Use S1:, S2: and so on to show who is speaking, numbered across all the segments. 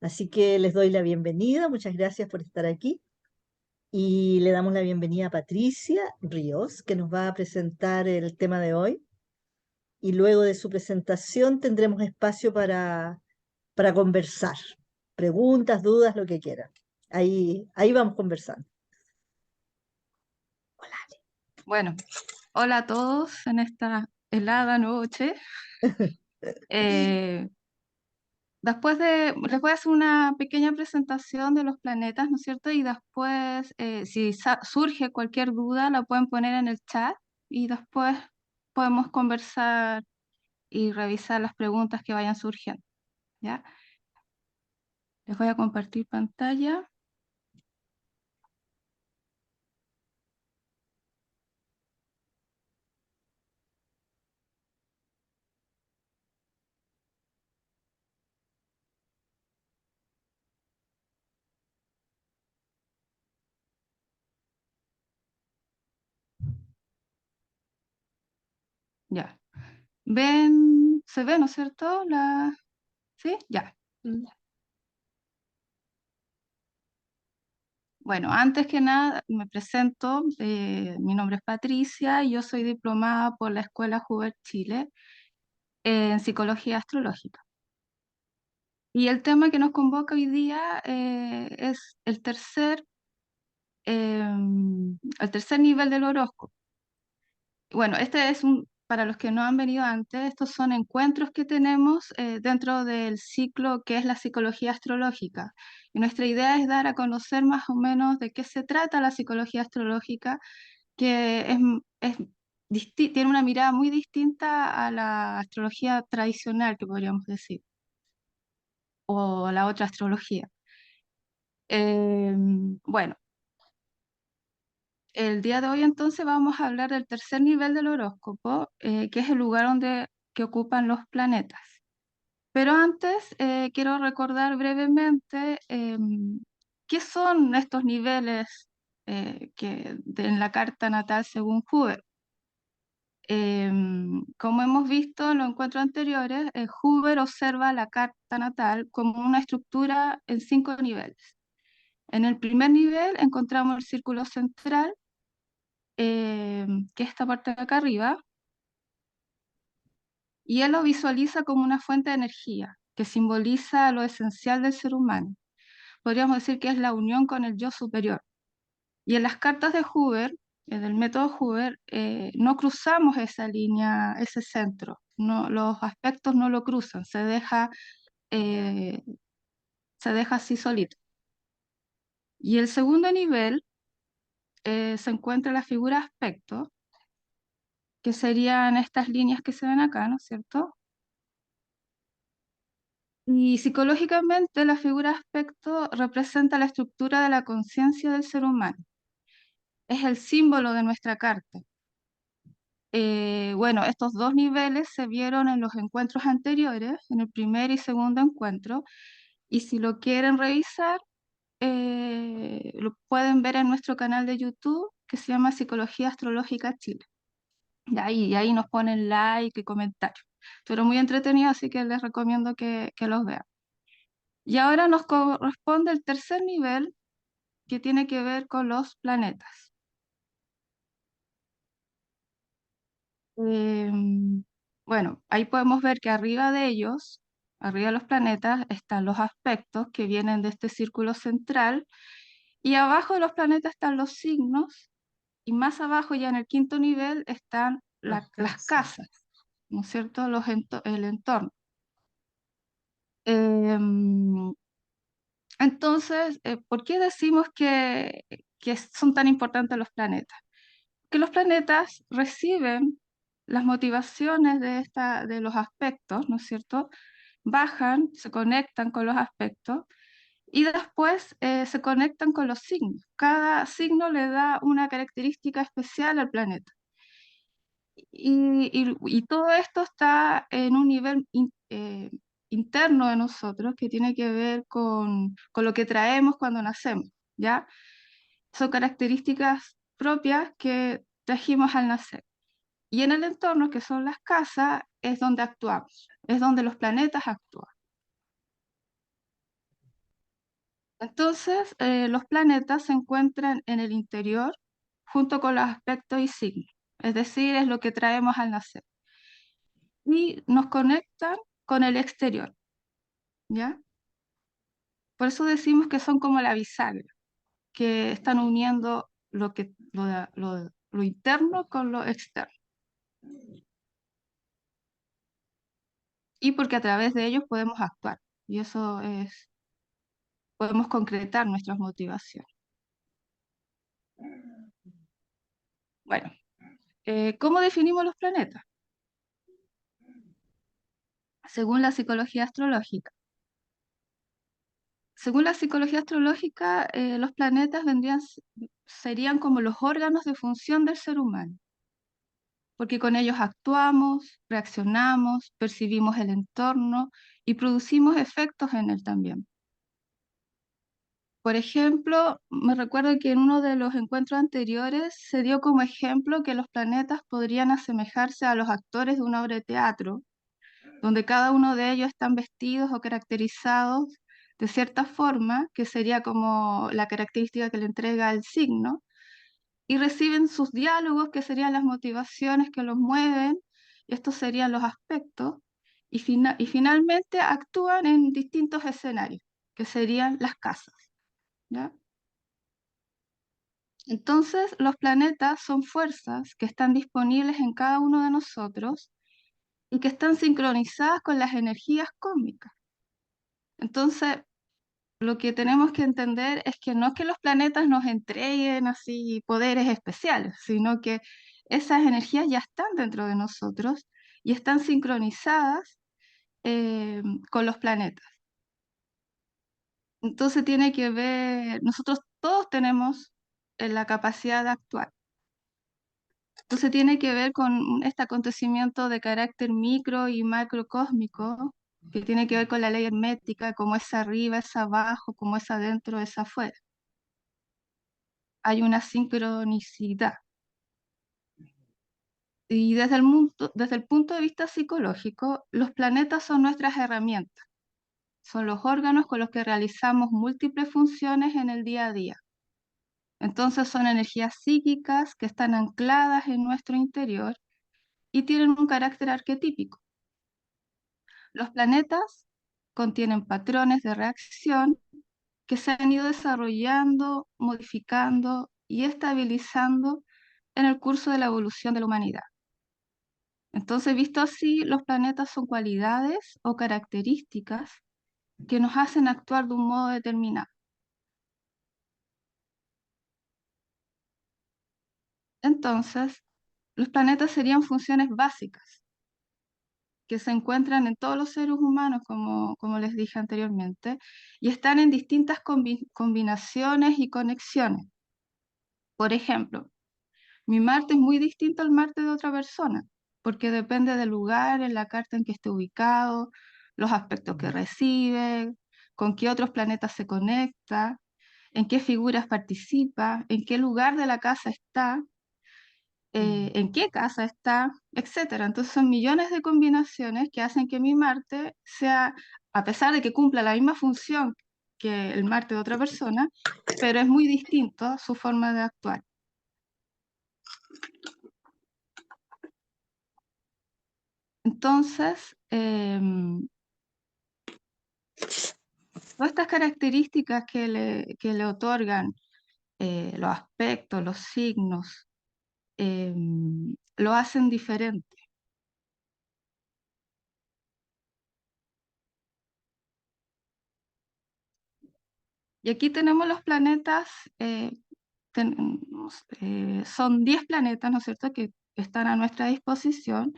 S1: Así que les doy la bienvenida, muchas gracias por estar aquí y le damos la bienvenida a Patricia Ríos, que nos va a presentar el tema de hoy. Y luego de su presentación tendremos espacio para conversar, preguntas, dudas, lo que quieran. Ahí vamos conversando.
S2: Bueno, hola a todos en esta helada noche. Eh, les voy a hacer una pequeña presentación de los planetas, ¿no es cierto? Y después, si surge cualquier duda, la pueden poner en el chat y después podemos conversar y revisar las preguntas que vayan surgiendo, ¿ya? Les voy a compartir pantalla. Ya. Se ve, ¿no es cierto? ¿Sí? Ya. Bueno, antes que nada me presento, mi nombre es Patricia y yo soy diplomada por la Escuela Hoover Chile en Psicología Astrológica. Y el tema que nos convoca hoy día es el tercer nivel del horóscopo. Bueno, para los que no han venido antes, estos son encuentros que tenemos dentro del ciclo que es la psicología astrológica. Y nuestra idea es dar a conocer más o menos de qué se trata la psicología astrológica, que tiene una mirada muy distinta a la astrología tradicional, que podríamos decir, o la otra astrología. Bueno, el día de hoy entonces vamos a hablar del tercer nivel del horóscopo, que es el lugar que ocupan los planetas. Pero antes quiero recordar brevemente qué son estos niveles en la carta natal según Hoover. Como hemos visto en los encuentros anteriores, Hoover observa la carta natal como una estructura en 5 niveles. En el primer nivel encontramos el círculo central, que es esta parte de acá arriba, y él lo visualiza como una fuente de energía que simboliza lo esencial del ser humano. Podríamos decir que es la unión con el yo superior. Y en las cartas de Hoover, del método Hoover, no cruzamos esa línea, ese centro. No, los aspectos no lo cruzan, eh, se deja así solito. Y el segundo nivel se encuentra la figura aspecto, que serían estas líneas que se ven acá, ¿no es cierto? Y psicológicamente la figura aspecto representa la estructura de la conciencia del ser humano. Es el símbolo de nuestra carta. Bueno, estos dos niveles se vieron en los encuentros anteriores, en el primer y segundo encuentro, y si lo quieren revisar, lo pueden ver en nuestro canal de YouTube que se llama Psicología Astrológica Chile. Y ahí nos ponen like y comentarios. Pero muy entretenido, así que les recomiendo que los vean. Y ahora nos corresponde el tercer nivel que tiene que ver con los planetas. Em, bueno, ahí podemos ver que arriba de ellos, arriba de los planetas, están los aspectos que vienen de este círculo central y abajo de los planetas están los signos y más abajo, ya en el quinto nivel, están las casas, ¿no es cierto? El entorno. Em, entonces, ¿por qué decimos que son tan importantes los planetas? Que los planetas reciben las motivaciones de los aspectos, ¿no es cierto? Bajan, se conectan con los aspectos y después se conectan con los signos. Cada signo le da una característica especial al planeta. Y todo esto está en un nivel interno de nosotros que tiene que ver con lo que traemos cuando nacemos, ¿ya? Son características propias que trajimos al nacer. Y en el entorno, que son las casas, es donde actuamos, es donde los planetas actúan. Entonces, los planetas se encuentran en el interior junto con los aspectos y signos, es decir, es lo que traemos al nacer. Y nos conectan con el exterior, ¿ya? Por eso decimos que son como la bisagra, que están uniendo lo interno con lo externo. Y porque a través de ellos podemos actuar. Y eso es, podemos concretar nuestras motivaciones. Bueno, ¿cómo definimos los planetas? Según la psicología astrológica. Según la psicología astrológica, los planetas serían como los órganos de función del ser humano, porque con ellos actuamos, reaccionamos, percibimos el entorno y producimos efectos en él también. Por ejemplo, me recuerdo que en uno de los encuentros anteriores se dio como ejemplo que los planetas podrían asemejarse a los actores de una obra de teatro, donde cada uno de ellos están vestidos o caracterizados de cierta forma, que sería como la característica que le entrega el signo, y reciben sus diálogos, que serían las motivaciones que los mueven, y estos serían los aspectos, y finalmente actúan en distintos escenarios, que serían las casas, ¿ya? Entonces, los planetas son fuerzas que están disponibles en cada uno de nosotros y que están sincronizadas con las energías cósmicas. Entonces, lo que tenemos que entender es que no es que los planetas nos entreguen así poderes especiales, sino que esas energías ya están dentro de nosotros y están sincronizadas con los planetas. Entonces tiene que ver, nosotros todos tenemos la capacidad de actuar. Entonces tiene que ver con este acontecimiento de carácter micro y macrocósmico, que tiene que ver con la ley hermética, como es arriba, es abajo, como es adentro, es afuera. Hay una sincronicidad. Y desde el punto de vista psicológico, los planetas son nuestras herramientas, son los órganos con los que realizamos múltiples funciones en el día a día. Entonces son energías psíquicas que están ancladas en nuestro interior y tienen un carácter arquetípico. Los planetas contienen patrones de reacción que se han ido desarrollando, modificando y estabilizando en el curso de la evolución de la humanidad. Entonces, visto así, los planetas son cualidades o características que nos hacen actuar de un modo determinado. Entonces, los planetas serían funciones básicas que se encuentran en todos los seres humanos, como les dije anteriormente, y están en distintas combinaciones y conexiones. Por ejemplo, mi Marte es muy distinto al Marte de otra persona, porque depende del lugar, en la carta en que esté ubicado, los aspectos que recibe, con qué otros planetas se conecta, en qué figuras participa, en qué lugar de la casa está, en qué casa está, etcétera. Entonces son millones de combinaciones que hacen que mi Marte sea, a pesar de que cumpla la misma función que el Marte de otra persona, pero es muy distinto su forma de actuar. Entonces, todas estas características que le otorgan los aspectos, los signos, lo hacen diferente. Y aquí tenemos los planetas, son 10 planetas, ¿no es cierto?, que están a nuestra disposición.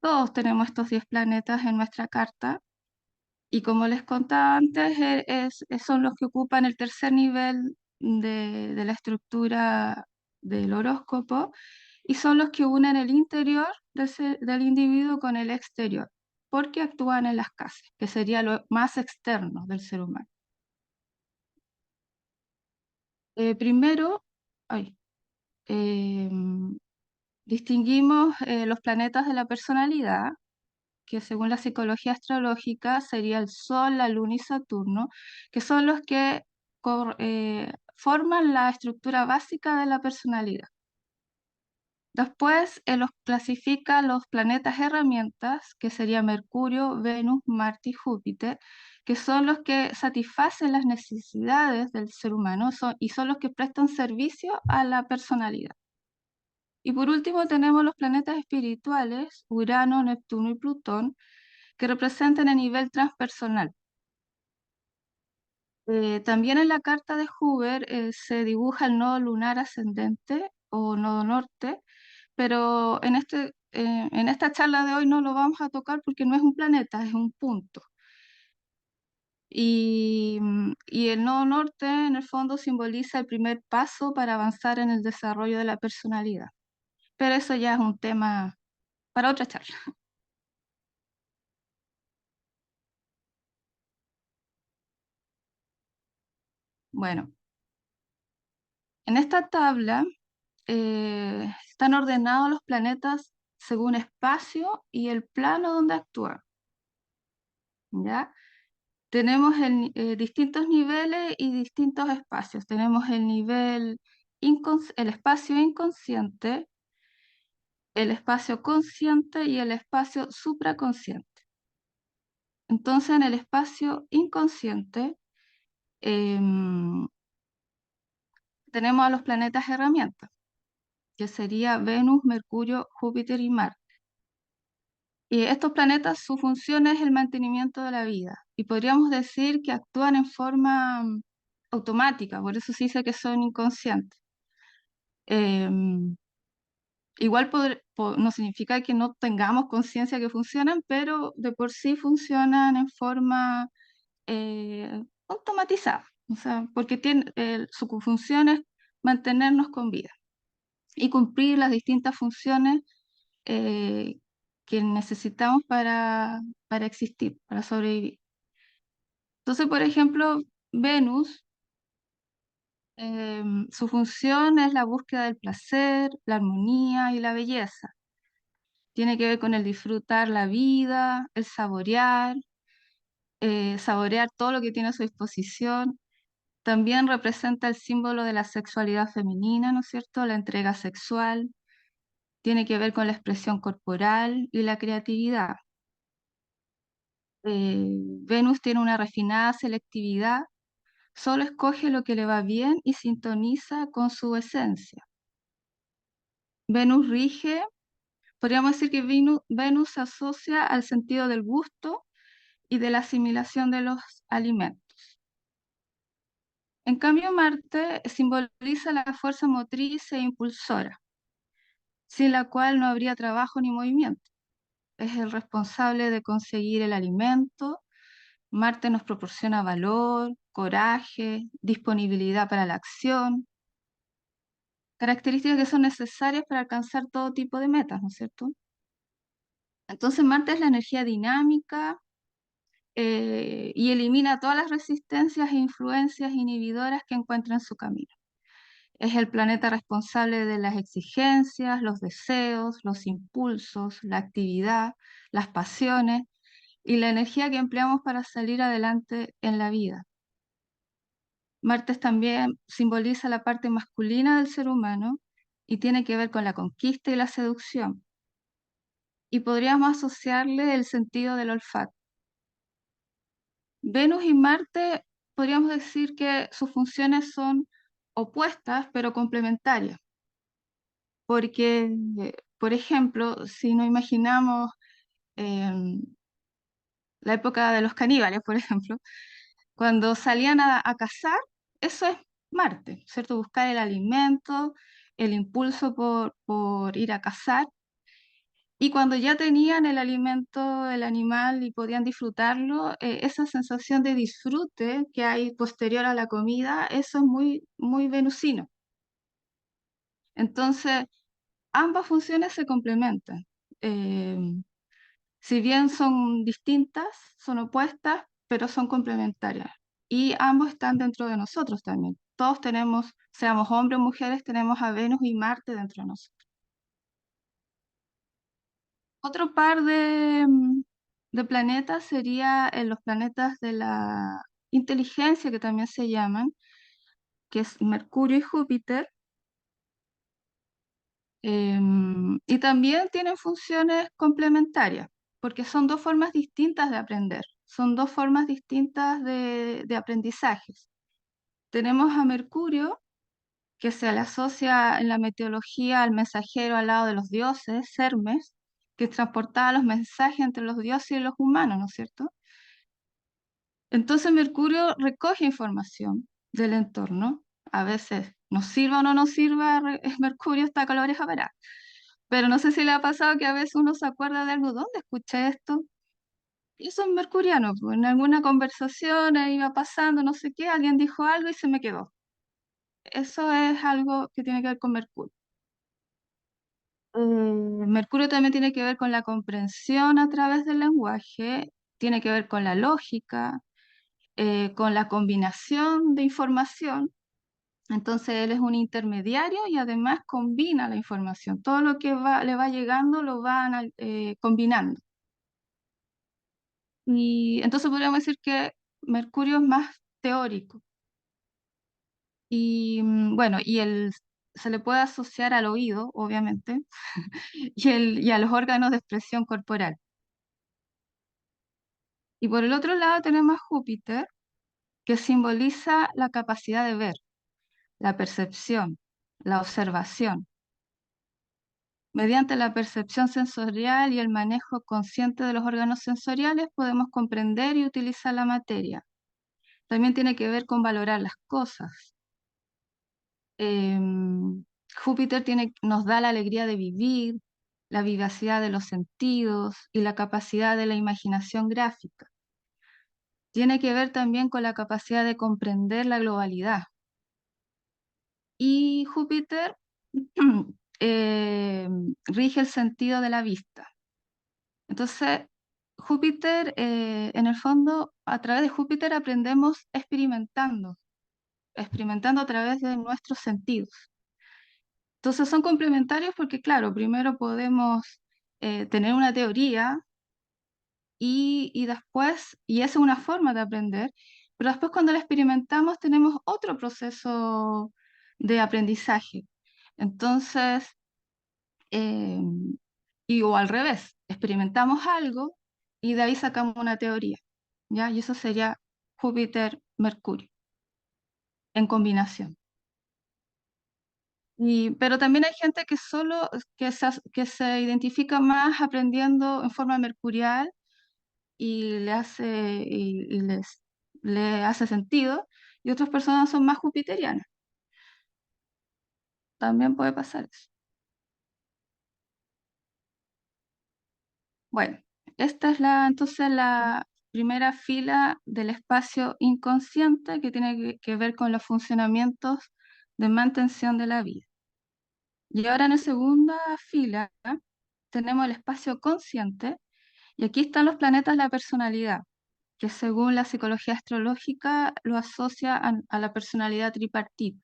S2: Todos tenemos estos 10 planetas en nuestra carta. Y como les contaba antes, son los que ocupan el tercer nivel de la estructura del horóscopo y son los que unen el interior del individuo con el exterior, porque actúan en las casas, que sería lo más externo del ser humano. Primero, ay, em, distinguimos los planetas de la personalidad, que según la psicología astrológica sería el Sol, la Luna y Saturno, que son los que forman la estructura básica de la personalidad. Después, los clasifica los planetas herramientas, que serían Mercurio, Venus, Marte y Júpiter, que son los que satisfacen las necesidades del ser humano y son los que prestan servicio a la personalidad. Y por último tenemos los planetas espirituales, Urano, Neptuno y Plutón, que representan el nivel transpersonal. También en la carta de Huber se dibuja el nodo lunar ascendente o nodo norte, pero en esta charla de hoy no lo vamos a tocar porque no es un planeta, es un punto. Y el nodo norte en el fondo simboliza el primer paso para avanzar en el desarrollo de la personalidad. Pero eso ya es un tema para otra charla. Bueno, en esta tabla están ordenados los planetas según espacio y el plano donde actúan, ¿ya? Tenemos distintos niveles y distintos espacios. Tenemos el espacio inconsciente, el espacio consciente y el espacio supraconsciente. Entonces, en el espacio inconsciente em, tenemos a los planetas herramientas, que sería Venus, Mercurio, Júpiter y Marte. Y estos planetas, su función es el mantenimiento de la vida. Y podríamos decir que actúan en forma automática, por eso se dice que son inconscientes. Em, Igual no significa que no tengamos conciencia que funcionan, pero de por sí funcionan en forma automatizada. O sea, porque su función es mantenernos con vida y cumplir las distintas funciones eh, que necesitamos para existir, para sobrevivir. Entonces, por ejemplo, Venus, su función es la búsqueda del placer, la armonía y la belleza. Tiene que ver con el disfrutar la vida, el saborear todo lo que tiene a su disposición. También representa el símbolo de la sexualidad femenina, ¿no es cierto? La entrega sexual. Tiene que ver con la expresión corporal y la creatividad. Venus tiene una refinada selectividad, solo escoge lo que le va bien y sintoniza con su esencia. Venus rige, podríamos decir que Venus se asocia al sentido del gusto y de la asimilación de los alimentos. En cambio, Marte simboliza la fuerza motriz e impulsora, sin la cual no habría trabajo ni movimiento. Es el responsable de conseguir el alimento. Marte nos proporciona valor, coraje, disponibilidad para la acción, características que son necesarias para alcanzar todo tipo de metas, ¿no es cierto? Entonces Marte es la energía dinámica y elimina todas las resistencias e influencias inhibidoras que encuentra en su camino. Es el planeta responsable de las exigencias, los deseos, los impulsos, la actividad, las pasiones y la energía que empleamos para salir adelante en la vida. Marte también simboliza la parte masculina del ser humano y tiene que ver con la conquista y la seducción. Y podríamos asociarle el sentido del olfato. Venus y Marte podríamos decir que sus funciones son opuestas pero complementarias, porque, por ejemplo, si nos imaginamos em, la época de los caníbales, por ejemplo, cuando salían a cazar, eso es Marte, ¿cierto? Buscar el alimento, el impulso por ir a cazar. Y cuando ya tenían el alimento, el animal y podían disfrutarlo, esa sensación de disfrute que hay posterior a la comida, eso es muy, muy venusino. Entonces, ambas funciones se complementan. Eh, si bien son distintas, son opuestas, pero son complementarias. Y ambos están dentro de nosotros también. Todos tenemos, seamos hombres o mujeres, tenemos a Venus y Marte dentro de nosotros. Otro par de planetas sería los planetas de la inteligencia, que también se llaman, que es Mercurio y Júpiter, y también tienen funciones complementarias, porque son dos formas distintas de aprender, son dos formas distintas de aprendizajes. Tenemos a Mercurio, que se le asocia en la mitología al mensajero al lado de los dioses, Hermes, que transportaba los mensajes entre los dioses y los humanos, ¿no es cierto? Entonces Mercurio recoge información del entorno, a veces nos sirva o no nos sirva, Mercurio está con la oreja parada. Pero no sé si le ha pasado que a veces uno se acuerda de algo, ¿dónde escuché esto? Y eso es mercuriano, pues en alguna conversación iba pasando, no sé qué, alguien dijo algo y se me quedó. Eso es algo que tiene que ver con Mercurio. Mercurio también tiene que ver con la comprensión a través del lenguaje, tiene que ver con la lógica, con la combinación de información. Entonces él es un intermediario y además combina la información. Todo lo que le va llegando lo va combinando. Y entonces podríamos decir que Mercurio es más teórico. Y bueno, se le puede asociar al oído, obviamente, y a los órganos de expresión corporal. Y por el otro lado tenemos a Júpiter, que simboliza la capacidad de ver, la percepción, la observación. Mediante la percepción sensorial y el manejo consciente de los órganos sensoriales podemos comprender y utilizar la materia. También tiene que ver con valorar las cosas. Em, Júpiter nos da la alegría de vivir, la vivacidad de los sentidos y la capacidad de la imaginación gráfica. Tiene que ver también con la capacidad de comprender la globalidad. Y Júpiter rige el sentido de la vista. Entonces, Júpiter, en el fondo, a través de Júpiter aprendemos experimentando a través de nuestros sentidos. Entonces son complementarios porque, claro, primero podemos tener una teoría y después, y esa es una forma de aprender, pero después cuando la experimentamos tenemos otro proceso de aprendizaje. Entonces, eh, o al revés, experimentamos algo y de ahí sacamos una teoría, ¿ya? Y eso sería Júpiter-Mercurio en combinación. Pero también hay gente que solo que se identifica más aprendiendo en forma mercurial y le hace sentido, y otras personas son más jupiterianas. También puede pasar eso. Bueno, esta es entonces la primera fila del espacio inconsciente que tiene que ver con los funcionamientos de mantención de la vida. Y ahora en la segunda fila tenemos el espacio consciente y aquí están los planetas de la personalidad, que según la psicología astrológica lo asocia a la personalidad tripartita.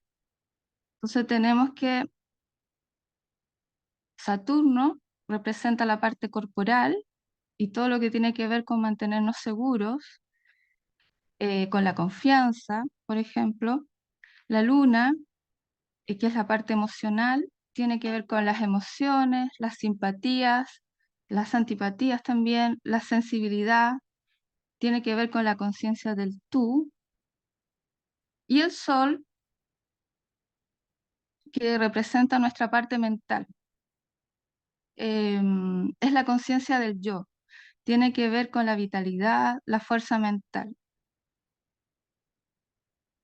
S2: Entonces tenemos que Saturno representa la parte corporal y todo lo que tiene que ver con mantenernos seguros, con la confianza, por ejemplo. La Luna, que es la parte emocional, tiene que ver con las emociones, las simpatías, las antipatías también, la sensibilidad, tiene que ver con la conciencia del tú. Y el Sol, que representa nuestra parte mental, es la conciencia del yo, tiene que ver con la vitalidad, la fuerza mental.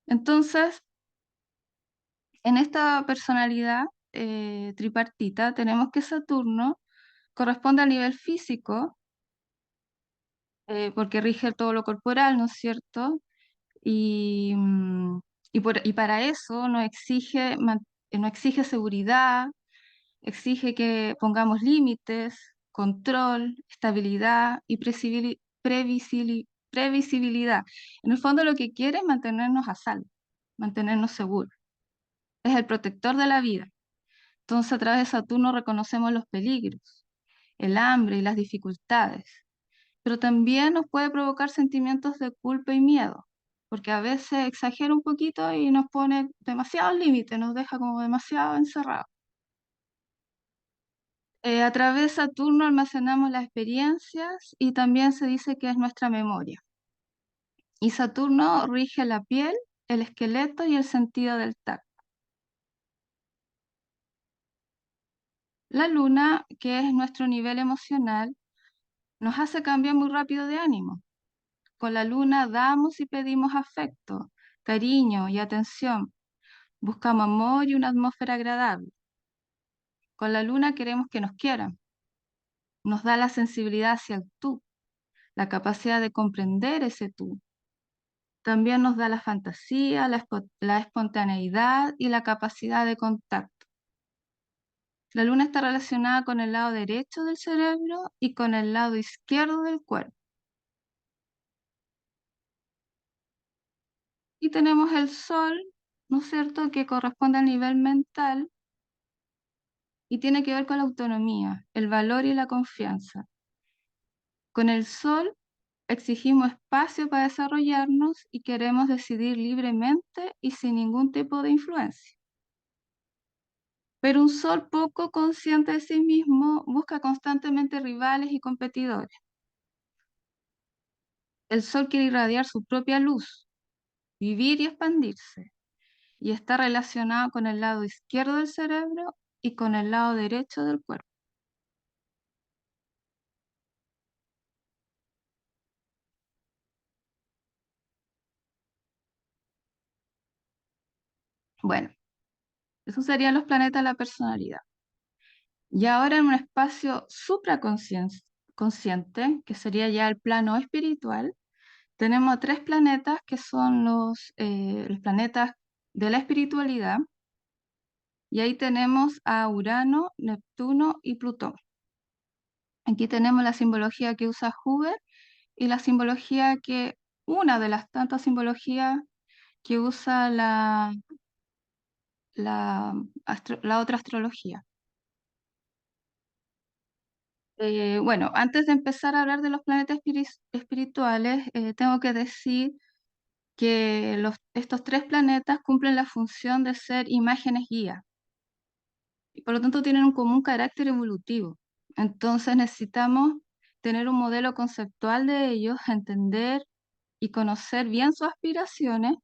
S2: Entonces, en esta personalidad tripartita tenemos que Saturno corresponde al nivel físico, porque rige todo lo corporal, ¿no es cierto? Y, y para eso nos exige seguridad, exige que pongamos límites, control, estabilidad y previsibilidad. En el fondo lo que quiere es mantenernos a salvo, mantenernos seguros. Es el protector de la vida. Entonces a través de Saturno reconocemos los peligros, el hambre y las dificultades, pero también nos puede provocar sentimientos de culpa y miedo, porque a veces exagera un poquito y nos pone demasiados límites, nos deja como demasiado encerrados. A través de Saturno almacenamos las experiencias y también se dice que es nuestra memoria. Y Saturno rige la piel, el esqueleto y el sentido del tacto. La luna, que es nuestro nivel emocional, nos hace cambiar muy rápido de ánimo. Con la luna damos y pedimos afecto, cariño y atención. Buscamos amor y una atmósfera agradable. Con la luna queremos que nos quieran. Nos da la sensibilidad hacia el tú, la capacidad de comprender ese tú. También nos da la fantasía, la espontaneidad y la capacidad de contacto. La luna está relacionada con el lado derecho del cerebro y con el lado izquierdo del cuerpo. Y tenemos el sol, ¿no es cierto?, que corresponde al nivel mental y tiene que ver con la autonomía, el valor y la confianza. Con el sol exigimos espacio para desarrollarnos y queremos decidir libremente y sin ningún tipo de influencia. Pero un sol poco consciente de sí mismo busca constantemente rivales y competidores. El sol quiere irradiar su propia luz, vivir y expandirse, y está relacionado con el lado izquierdo del cerebro y con el lado derecho del cuerpo. Bueno, esos serían los planetas de la personalidad. Y ahora en un espacio supraconsciente, que sería ya el plano espiritual, tenemos tres planetas que son los planetas de la espiritualidad, y ahí tenemos a Urano, Neptuno y Plutón. Aquí tenemos la simbología que usa Huber y la simbología una de las tantas simbologías que usa la otra astrología. Bueno, antes de empezar a hablar de los planetas espirituales, tengo que decir que estos tres planetas cumplen la función de ser imágenes guía y por lo tanto tienen un común carácter evolutivo. Entonces necesitamos tener un modelo conceptual de ellos, entender y conocer bien sus aspiraciones,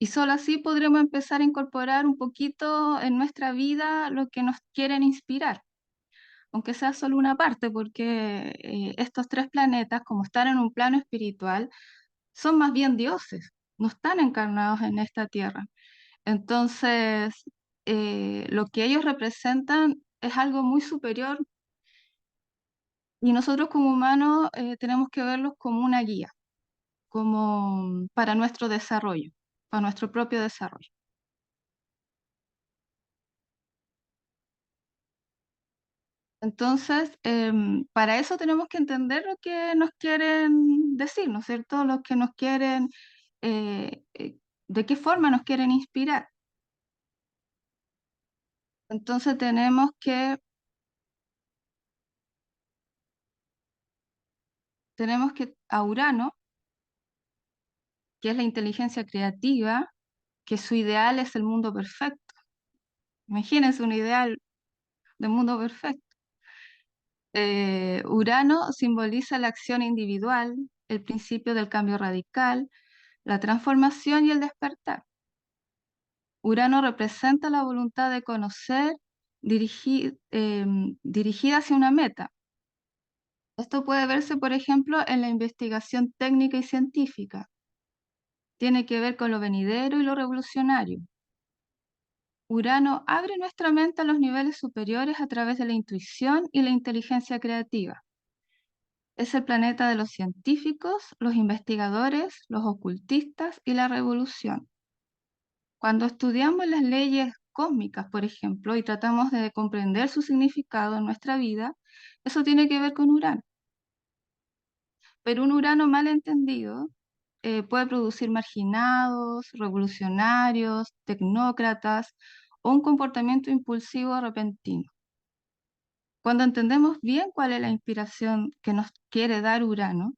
S2: y solo así podremos empezar a incorporar un poquito en nuestra vida lo que nos quieren inspirar, aunque sea solo una parte, porque estos tres planetas, como están en un plano espiritual, son más bien dioses, no están encarnados en esta tierra. Entonces, lo que ellos representan es algo muy superior y nosotros como humanos tenemos que verlos como una guía, como para nuestro desarrollo, para nuestro propio desarrollo. Entonces, para eso tenemos que entender lo que nos quieren decir, ¿no es cierto? Lo que nos quieren, de qué forma nos quieren inspirar. Entonces tenemos que a Urano, que es la inteligencia creativa, que su ideal es el mundo perfecto. Imagínense un ideal de mundo perfecto. Urano simboliza la acción individual, el principio del cambio radical, la transformación y el despertar. Urano representa la voluntad de conocer dirigida hacia una meta. Esto puede verse, por ejemplo, en la investigación técnica y científica. Tiene que ver con lo venidero y lo revolucionario. Urano abre nuestra mente a los niveles superiores a través de la intuición y la inteligencia creativa. Es el planeta de los científicos, los investigadores, los ocultistas y la revolución. Cuando estudiamos las leyes cósmicas, por ejemplo, y tratamos de comprender su significado en nuestra vida, eso tiene que ver con Urano. Pero un Urano mal entendido puede producir marginados, revolucionarios, tecnócratas o un comportamiento impulsivo repentino. Cuando entendemos bien cuál es la inspiración que nos quiere dar Urano,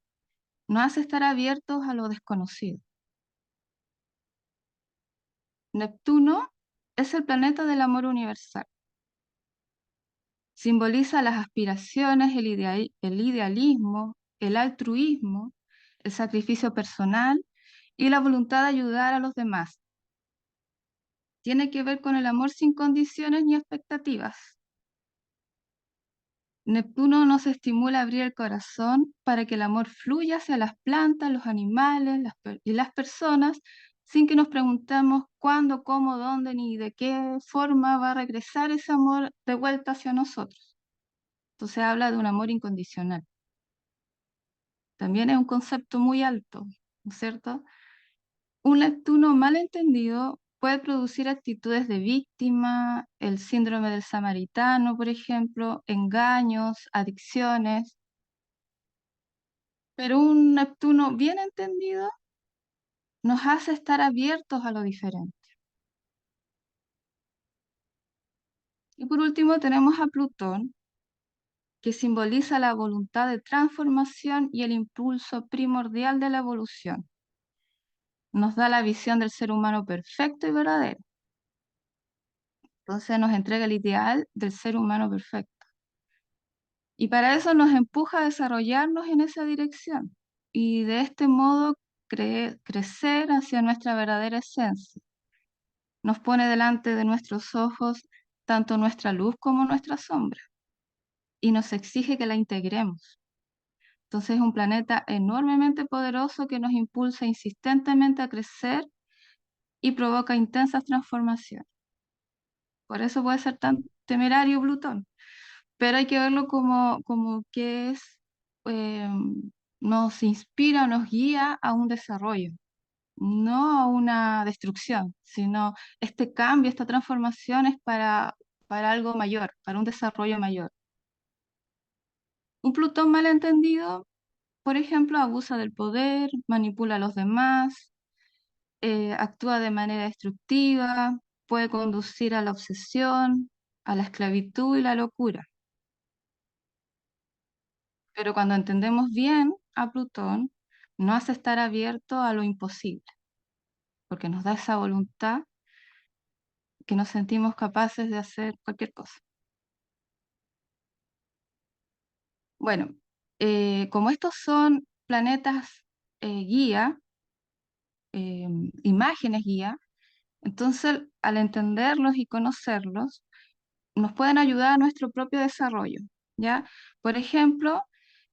S2: nos hace estar abiertos a lo desconocido. Neptuno es el planeta del amor universal. Simboliza las aspiraciones, el idealismo, el altruismo, el sacrificio personal y la voluntad de ayudar a los demás. Tiene que ver con el amor sin condiciones ni expectativas. Neptuno nos estimula a abrir el corazón para que el amor fluya hacia las plantas, los animales y las personas sin que nos preguntemos cuándo, cómo, dónde ni de qué forma va a regresar ese amor de vuelta hacia nosotros. Entonces habla de un amor incondicional. También es un concepto muy alto, ¿no es cierto? Un Neptuno mal entendido puede producir actitudes de víctima, el síndrome del samaritano, por ejemplo, engaños, adicciones. Pero un Neptuno bien entendido nos hace estar abiertos a lo diferente. Y por último tenemos a Plutón, que simboliza la voluntad de transformación y el impulso primordial de la evolución. Nos da la visión del ser humano perfecto y verdadero. Entonces nos entrega el ideal del ser humano perfecto. Y para eso nos empuja a desarrollarnos en esa dirección y de este modo crecer hacia nuestra verdadera esencia. Nos pone delante de nuestros ojos tanto nuestra luz como nuestra sombra y nos exige que la integremos. Entonces es un planeta enormemente poderoso que nos impulsa insistentemente a crecer y provoca intensas transformaciones. Por eso puede ser tan temerario Plutón, pero hay que verlo como que eh, nos inspira, nos guía a un desarrollo, no a una destrucción, sino este cambio, esta transformación es para algo mayor, para un desarrollo mayor. Un Plutón malentendido, por ejemplo, abusa del poder, manipula a los demás, actúa de manera destructiva, puede conducir a la obsesión, a la esclavitud y la locura. Pero cuando entendemos bien a Plutón, nos hace estar abierto a lo imposible, porque nos da esa voluntad que nos sentimos capaces de hacer cualquier cosa. Bueno, como estos son planetas guía, imágenes guía, entonces al entenderlos y conocerlos, nos pueden ayudar a nuestro propio desarrollo, ¿ya? Por ejemplo,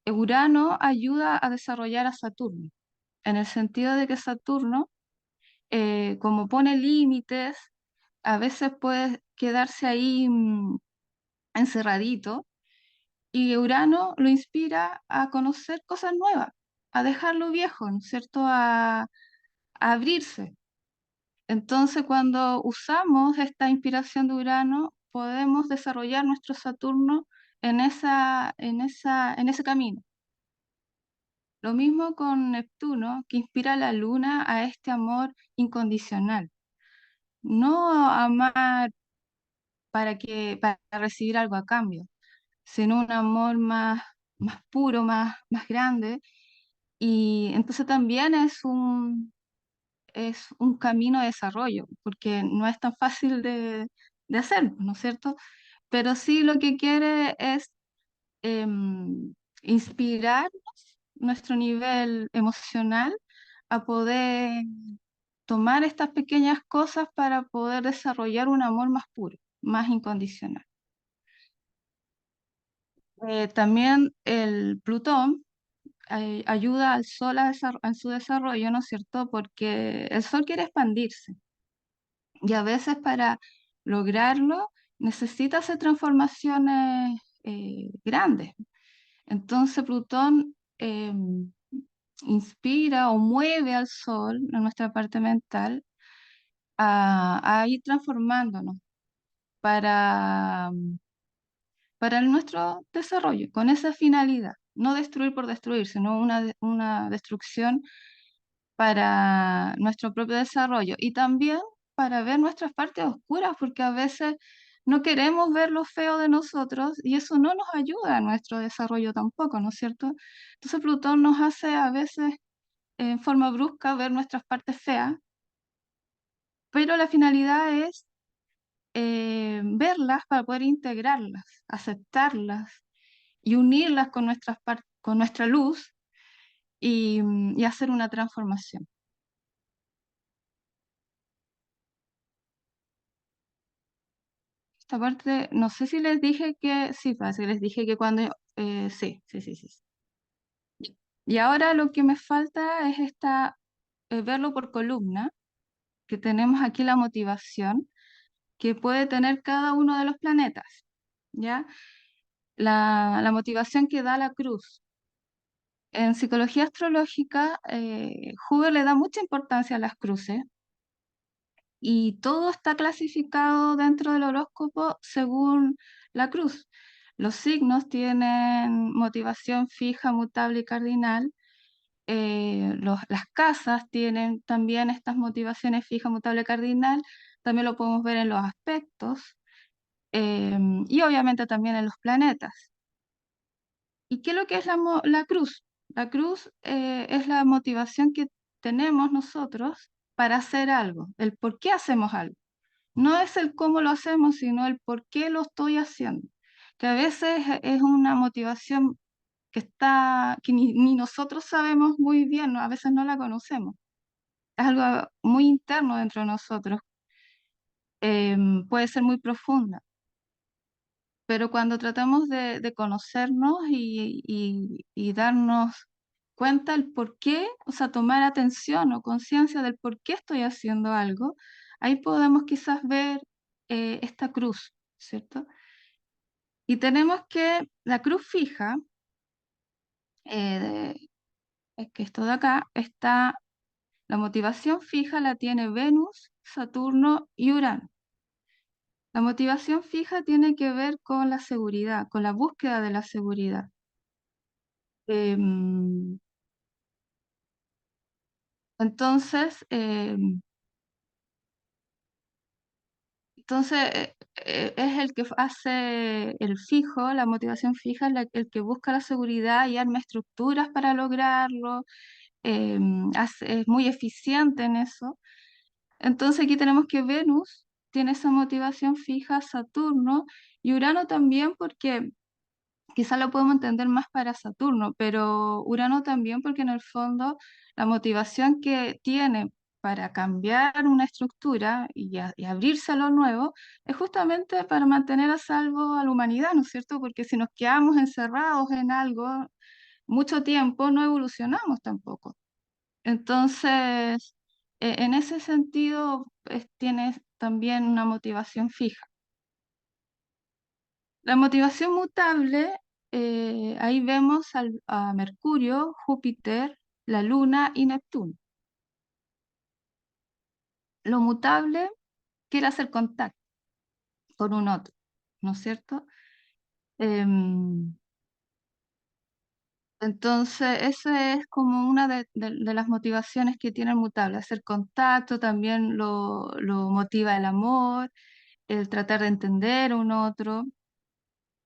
S2: Urano ayuda a desarrollar a Saturno, en el sentido de que Saturno, como pone límites, a veces puede quedarse ahí encerradito y Urano lo inspira a conocer cosas nuevas, a dejar lo viejo, ¿no es cierto? A abrirse. Entonces, cuando usamos esta inspiración de Urano, podemos desarrollar nuestro Saturno en ese camino. Lo mismo con Neptuno, que inspira a la Luna a este amor incondicional. No amar para recibir algo a cambio, sino un amor más puro, más grande. Y entonces también es un camino de desarrollo, porque no es tan fácil de hacer, ¿no es cierto? Pero sí lo que quiere es inspirar nuestro nivel emocional a poder tomar estas pequeñas cosas para poder desarrollar un amor más puro, más incondicional. También el Plutón ayuda al Sol a su desarrollo, ¿no es cierto? Porque el Sol quiere expandirse y a veces para lograrlo necesita hacer transformaciones grandes. Entonces Plutón inspira o mueve al Sol en nuestra parte mental a ir transformándonos para, para nuestro desarrollo, con esa finalidad, no destruir por destruir, sino una destrucción para nuestro propio desarrollo y también para ver nuestras partes oscuras, porque a veces no queremos ver lo feo de nosotros y eso no nos ayuda a nuestro desarrollo tampoco, ¿no es cierto? Entonces Plutón nos hace a veces en forma brusca ver nuestras partes feas pero la finalidad es verlas para poder integrarlas, aceptarlas y unirlas con con nuestra luz y hacer una transformación. Esta parte, no sé si les dije que, sí, parece que les dije que cuando, sí, sí, sí, sí. Y ahora lo que me falta es verlo por columna, que tenemos aquí la motivación que puede tener cada uno de los planetas, ¿ya? La motivación que da la cruz. En psicología astrológica, Huber le da mucha importancia a las cruces y todo está clasificado dentro del horóscopo según la cruz. Los signos tienen motivación fija, mutable y cardinal. Las casas tienen también estas motivaciones fija, mutable, cardinal. También lo podemos ver en los aspectos y obviamente también en los planetas. ¿Y qué es lo que es la cruz? La cruz es la motivación que tenemos nosotros para hacer algo, el por qué hacemos algo. No es el cómo lo hacemos, sino el por qué lo estoy haciendo. Que a veces es una motivación que ni nosotros sabemos muy bien, ¿no? A veces no la conocemos. Es algo muy interno dentro de nosotros. Puede ser muy profunda. Pero cuando tratamos de conocernos y darnos cuenta el por qué, o sea, tomar atención o conciencia del por qué estoy haciendo algo, ahí podemos quizás ver esta cruz, ¿cierto? Y tenemos que la cruz fija, es que esto de acá, está, la motivación fija la tiene Venus, Saturno y Urano. La motivación fija tiene que ver con la seguridad, con la búsqueda de la seguridad. Em, entonces, es el que hace el fijo, la motivación fija, el que busca la seguridad y arma estructuras para lograrlo, es muy eficiente en eso. Entonces aquí tenemos que Venus tiene esa motivación fija, Saturno y Urano también porque quizá lo podemos entender más para Saturno, pero Urano también porque en el fondo la motivación que tiene para cambiar una estructura y abrirse a lo nuevo es justamente para mantener a salvo a la humanidad, ¿no es cierto? Porque si nos quedamos encerrados en algo mucho tiempo, no evolucionamos tampoco. Entonces, en ese sentido, tiene también una motivación fija. La motivación mutable, ahí vemos a Mercurio, Júpiter, la Luna y Neptuno. Lo mutable quiere hacer contacto con un otro, ¿no es cierto? Em, entonces, esa es como una de las motivaciones que tiene el mutable, hacer contacto, también lo motiva el amor, el tratar de entender a un otro,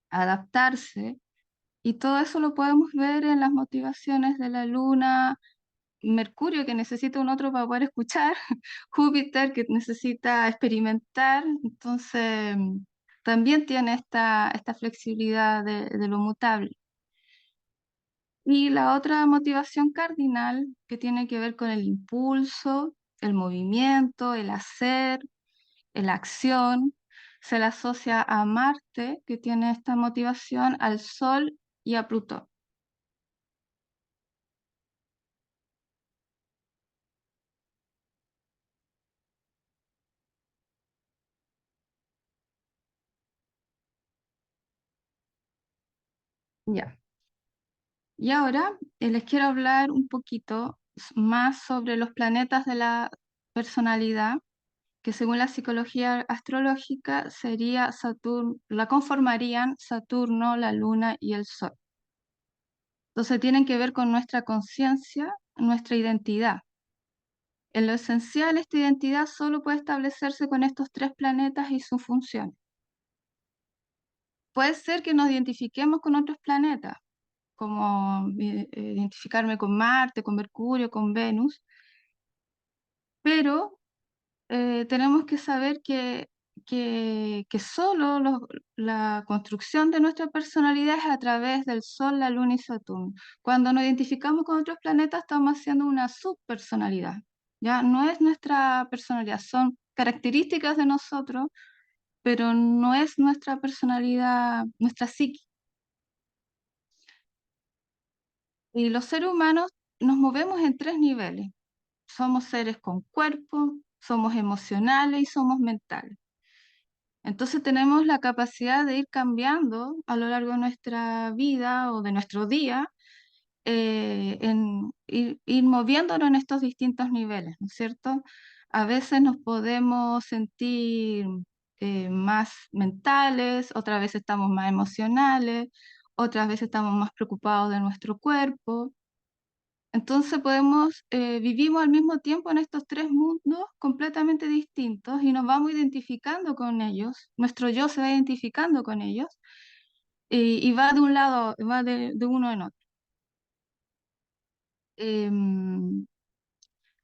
S2: adaptarse, y todo eso lo podemos ver en las motivaciones de la Luna, Mercurio que necesita un otro para poder escuchar, Júpiter que necesita experimentar, entonces también tiene esta flexibilidad de lo mutable. Y la otra motivación cardinal que tiene que ver con el impulso, el movimiento, el hacer, la acción, se la asocia a Marte, que tiene esta motivación, al Sol y a Plutón. Ya. Y ahora les quiero hablar un poquito más sobre los planetas de la personalidad, que según la psicología astrológica sería Saturno, la conformarían Saturno, la Luna y el Sol. Entonces tienen que ver con nuestra conciencia, nuestra identidad. En lo esencial, esta identidad solo puede establecerse con estos tres planetas y sus funciones. Puede ser que nos identifiquemos con otros planetas, como identificarme con Marte, con Mercurio, con Venus, pero tenemos que saber que solo la construcción de nuestra personalidad es a través del Sol, la Luna y Saturno. Cuando nos identificamos con otros planetas, estamos haciendo una subpersonalidad. Ya no es nuestra personalidad, son características de nosotros, pero no es nuestra personalidad, nuestra psique. Y los seres humanos nos movemos en tres niveles. Somos seres con cuerpo, somos emocionales y somos mentales. Entonces tenemos la capacidad de ir cambiando a lo largo de nuestra vida o de nuestro día, en ir moviéndonos en estos distintos niveles, ¿no es cierto? A veces nos podemos sentir más mentales, otras veces estamos más emocionales, otras veces estamos más preocupados de nuestro cuerpo. Entonces vivimos al mismo tiempo en estos tres mundos completamente distintos y nos vamos identificando con ellos, nuestro yo se va identificando con ellos y va de un lado, va de uno en otro. Em,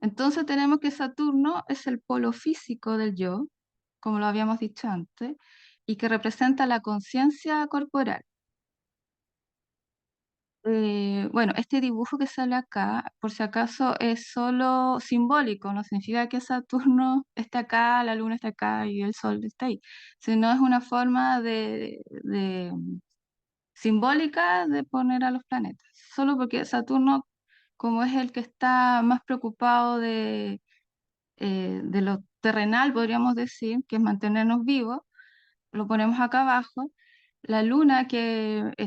S2: entonces tenemos que Saturno es el polo físico del yo, como lo habíamos dicho antes, y que representa la conciencia corporal. Bueno, este dibujo que sale acá, por si acaso, es solo simbólico, no significa que Saturno esté acá, la Luna está acá y el Sol está ahí, sino es una forma simbólica de poner a los planetas, solo porque Saturno, como es el que está más preocupado de lo terrenal, podríamos decir, que es mantenernos vivos, lo ponemos acá abajo. La luna se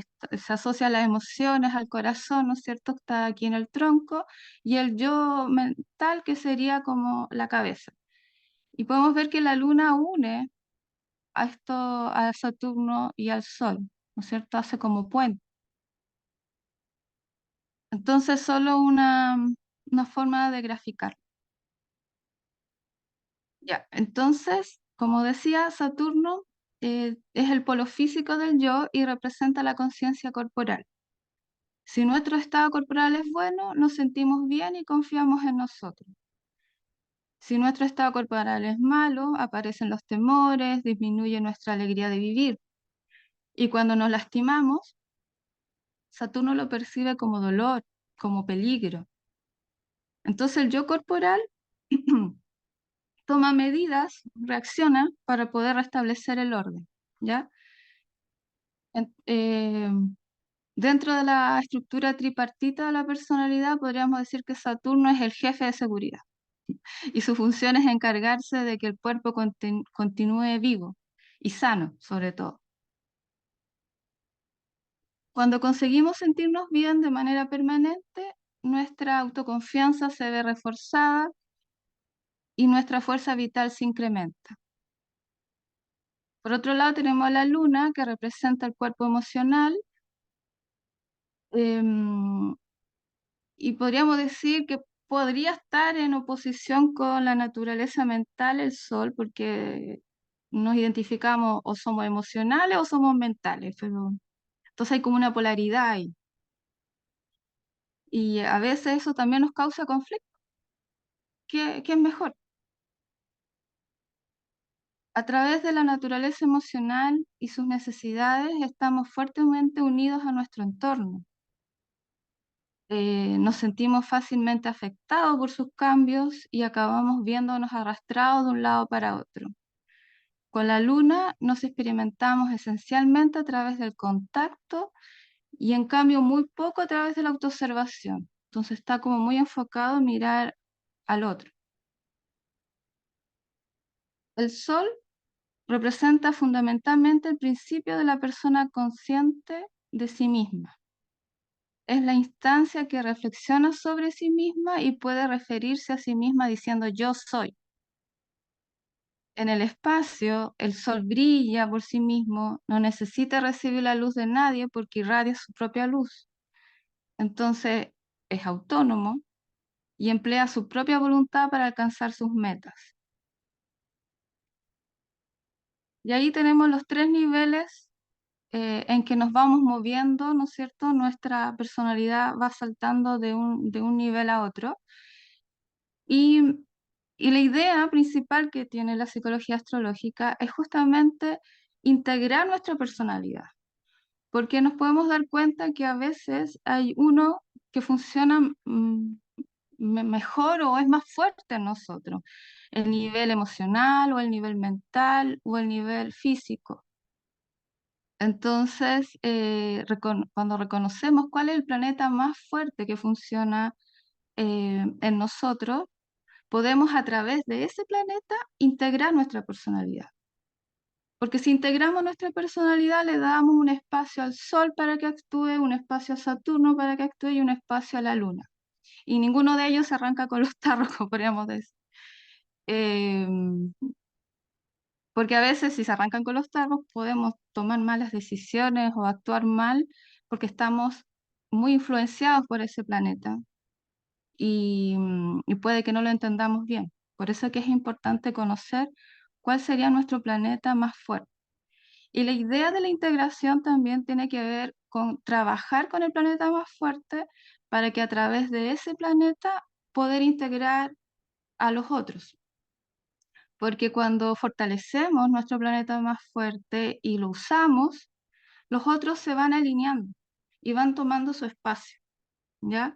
S2: asocia a las emociones, al corazón, ¿no es cierto? Está aquí en el tronco y el yo mental que sería como la cabeza. Y podemos ver que la luna une a Saturno y al Sol, ¿no es cierto? Hace como puente. Entonces, solo una forma de graficar. Ya, entonces, como decía, Saturno es el polo físico del yo y representa la conciencia corporal. Si nuestro estado corporal es bueno, nos sentimos bien y confiamos en nosotros. Si nuestro estado corporal es malo, aparecen los temores, disminuye nuestra alegría de vivir. Y cuando nos lastimamos, Saturno lo percibe como dolor, como peligro. Entonces el yo corporal toma medidas, reacciona para poder restablecer el orden, ¿ya? En- eh, Dentro de la estructura tripartita de la personalidad, podríamos decir que Saturno es el jefe de seguridad y su función es encargarse de que el cuerpo continúe vivo y sano, sobre todo. Cuando conseguimos sentirnos bien de manera permanente, nuestra autoconfianza se ve reforzada y nuestra fuerza vital se incrementa. Por otro lado, tenemos a la luna, que representa el cuerpo emocional, em, y podríamos decir que podría estar en oposición con la naturaleza mental, el sol, porque nos identificamos o somos emocionales o somos mentales, pero entonces hay como una polaridad ahí. Y a veces eso también nos causa conflicto. ¿Qué es mejor? A través de la naturaleza emocional y sus necesidades estamos fuertemente unidos a nuestro entorno. Nos sentimos fácilmente afectados por sus cambios y acabamos viéndonos arrastrados de un lado para otro. Con la luna nos experimentamos esencialmente a través del contacto y en cambio muy poco a través de la autoobservación. Entonces está como muy enfocado en mirar al otro. El sol representa fundamentalmente el principio de la persona consciente de sí misma. Es la instancia que reflexiona sobre sí misma y puede referirse a sí misma diciendo yo soy. En el espacio, el sol brilla por sí mismo, no necesita recibir la luz de nadie porque irradia su propia luz. Entonces es autónomo y emplea su propia voluntad para alcanzar sus metas. Y ahí tenemos los tres niveles en que nos vamos moviendo, ¿no es cierto? Nuestra personalidad va saltando de un nivel a otro. Y Y la idea principal que tiene la psicología astrológica es justamente integrar nuestra personalidad, porque nos podemos dar cuenta que a veces hay uno que funciona mejor o es más fuerte en nosotros, el nivel emocional o el nivel mental o el nivel físico. Entonces, cuando reconocemos cuál es el planeta más fuerte que funciona en nosotros, podemos a través de ese planeta integrar nuestra personalidad. Porque si integramos nuestra personalidad, le damos un espacio al Sol para que actúe, un espacio a Saturno para que actúe y un espacio a la Luna. Y ninguno de ellos se arranca con los tarros, como podríamos decir. Em, Porque a veces si se arrancan con los tarros podemos tomar malas decisiones o actuar mal porque estamos muy influenciados por ese planeta y puede que no lo entendamos bien. Por eso que es importante conocer cuál sería nuestro planeta más fuerte. Y la idea de la integración también tiene que ver con trabajar con el planeta más fuerte para que a través de ese planeta poder integrar a los otros. Porque cuando fortalecemos nuestro planeta más fuerte y lo usamos, los otros se van alineando y van tomando su espacio, ¿ya?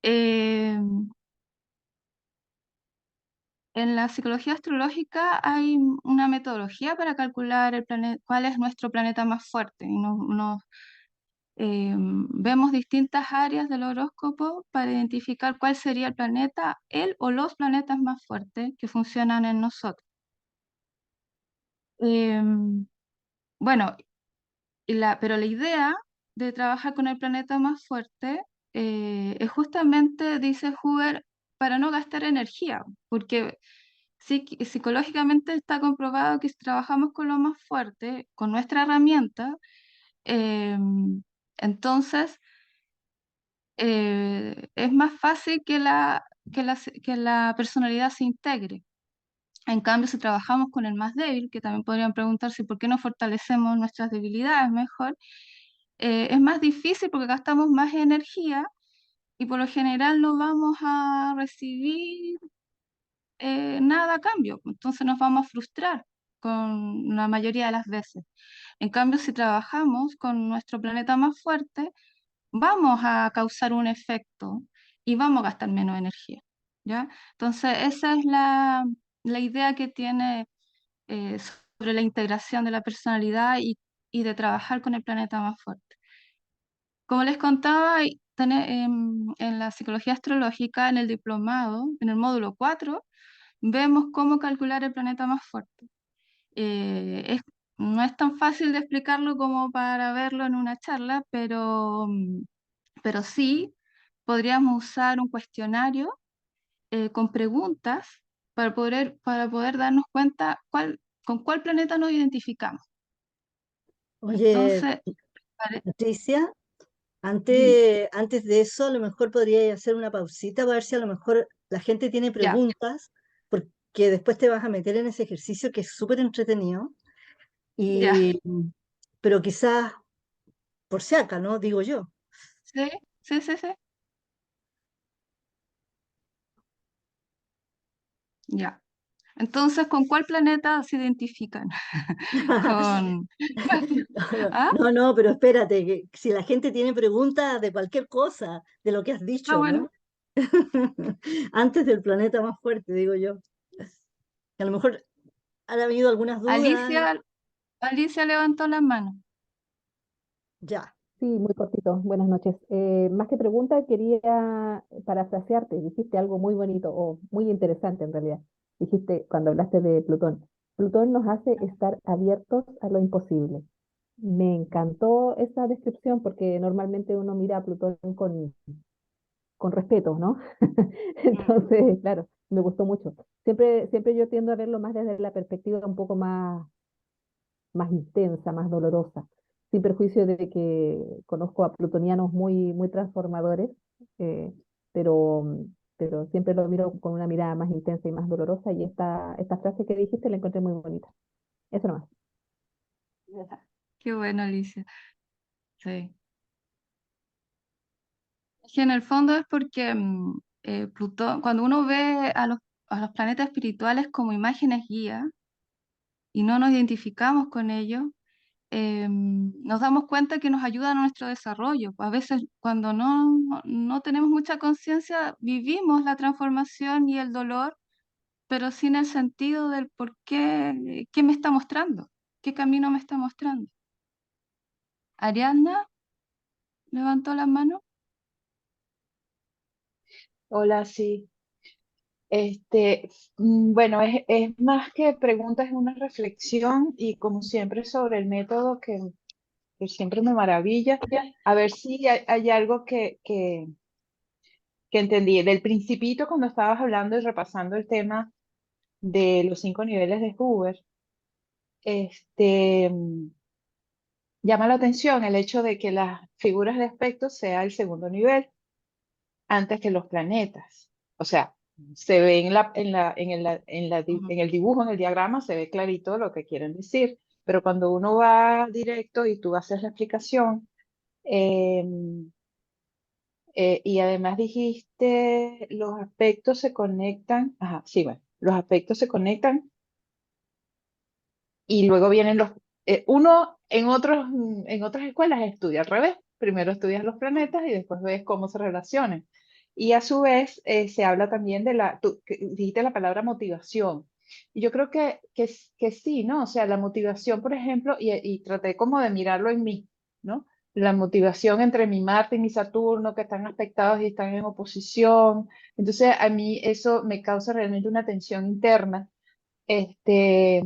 S2: Eh, en la psicología astrológica hay una metodología para calcular cuál es nuestro planeta más fuerte y vemos distintas áreas del horóscopo para identificar cuál sería el planeta, el o los planetas más fuertes que funcionan en nosotros. Bueno, pero la idea de trabajar con el planeta más fuerte es justamente, dice Huber, para no gastar energía, porque psicológicamente está comprobado que si trabajamos con lo más fuerte, con nuestra herramienta, eh, entonces es más fácil que la personalidad se integre. En cambio, si trabajamos con el más débil, que también podrían preguntarse por qué no fortalecemos nuestras debilidades mejor, es más difícil porque gastamos más energía y por lo general no vamos a recibir nada a cambio, entonces nos vamos a frustrar con la mayoría de las veces. En cambio, si trabajamos con nuestro planeta más fuerte, vamos a causar un efecto y vamos a gastar menos energía, ¿ya? Entonces, esa es la idea que tiene sobre la integración de la personalidad y de trabajar con el planeta más fuerte. Como les contaba, en la psicología astrológica, en el diplomado, en el módulo 4 vemos cómo calcular el planeta más fuerte. No es tan fácil de explicarlo como para verlo en una charla, pero sí podríamos usar un cuestionario con preguntas para poder darnos cuenta con cuál planeta nos identificamos.
S1: Oye,
S2: Entonces, pare-
S1: Patricia,
S2: dime,
S1: antes de eso, a lo mejor podría hacer una pausita para ver si a lo mejor la gente tiene
S2: ya,
S1: preguntas, porque después te vas a meter en ese ejercicio que es súper entretenido,
S2: ya,
S1: y, pero quizás por si acá, ¿no? Digo yo.
S2: sí, sí, sí, sí, ya. Entonces, ¿con cuál planeta se identifican? Con... ¿Ah?
S1: No, no, pero espérate, que si la gente tiene preguntas de cualquier cosa, de lo que has
S2: Ah,
S1: dicho,
S2: bueno,
S1: ¿no? Antes del planeta más fuerte, digo yo. A lo mejor han habido algunas dudas,
S2: Alicia levantó la mano.
S1: ya.
S3: Sí, muy cortito. Buenas noches. Más que pregunta, quería parafrasearte. Dijiste algo muy bonito o muy interesante en realidad. Dijiste cuando hablaste de Plutón. Plutón nos hace estar abiertos a lo imposible. Me encantó esa descripción porque normalmente uno mira a Plutón con respeto, ¿no?
S2: Mm,
S3: Entonces, claro, me gustó mucho. Siempre yo tiendo a verlo más desde la perspectiva un poco más intensa, más dolorosa, sin perjuicio de que conozco a plutonianos muy transformadores, eh, pero, pero siempre lo miro con una mirada más intensa y más dolorosa, y esta frase que dijiste la encontré muy bonita. Eso nomás.
S2: ya. Qué bueno, Alicia. Sí. Es que en el fondo es porque Plutón, cuando uno ve a los planetas espirituales como imágenes guía y no nos identificamos con ellos, nos damos cuenta que nos ayudan a nuestro desarrollo. A veces cuando no tenemos mucha conciencia, vivimos la transformación y el dolor, pero sin el sentido del por qué me está mostrando, qué camino me está mostrando. Ariadna levantó la mano.
S4: Hola, sí. Bueno, es más que preguntas, es una reflexión y como siempre sobre el método que siempre me maravilla. A ver si hay algo que entendí. Del principito, cuando estabas hablando y repasando el tema de los 5 niveles de Hoover, este, mm, llama la atención el hecho de que las figuras de aspecto sea el segundo nivel antes que los planetas. O sea, se ve en el dibujo, en el diagrama, se ve clarito lo que quieren decir, pero cuando uno va directo y tú haces la explicación, y además dijiste, los aspectos se conectan, ajá, sí, bueno, los aspectos se conectan y luego vienen uno en otras escuelas estudia al revés. Primero estudias los planetas y después ves cómo se relacionan. Y a su vez se habla también que dijiste la palabra motivación. Y yo creo que sí, ¿no? O sea, la motivación, por ejemplo, y traté como de mirarlo en mí, ¿no? La motivación entre mi Marte y mi Saturno, que están aspectados y están en oposición. Entonces, a mí eso me causa realmente una tensión interna. Este,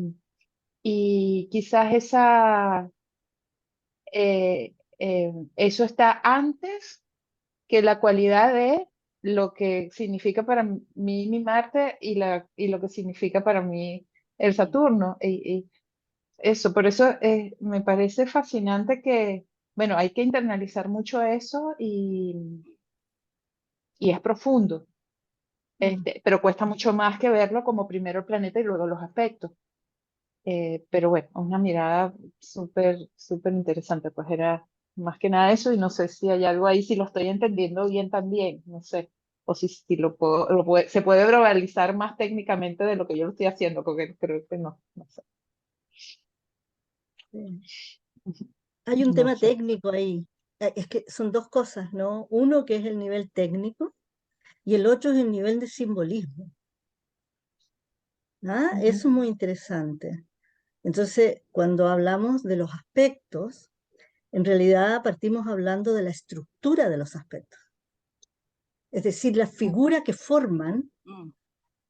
S4: y quizás eso está antes que la cualidad de lo que significa para mí mi Marte y lo que significa para mí el Saturno. Y eso, por eso me parece fascinante que, bueno, hay que internalizar mucho eso y es profundo, pero cuesta mucho más que verlo como primero el planeta y luego los aspectos. Pero bueno, una mirada súper, súper interesante, pues era más que nada eso y no sé si hay algo ahí, si lo estoy entendiendo bien también, no sé, o si se puede verbalizar más técnicamente de lo que yo lo estoy haciendo, porque creo que no, no sé,
S1: Sí. Hay un
S4: no
S1: tema
S4: sé.
S1: técnico ahí. Es que son dos cosas, ¿no? Uno que es el nivel técnico y el otro es el nivel de simbolismo. ¿Ah?
S4: Ujú.
S1: Eso es muy interesante. Entonces, cuando hablamos de los aspectos, en realidad partimos hablando de la estructura de los aspectos, es decir, la figura que forman
S2: Mm,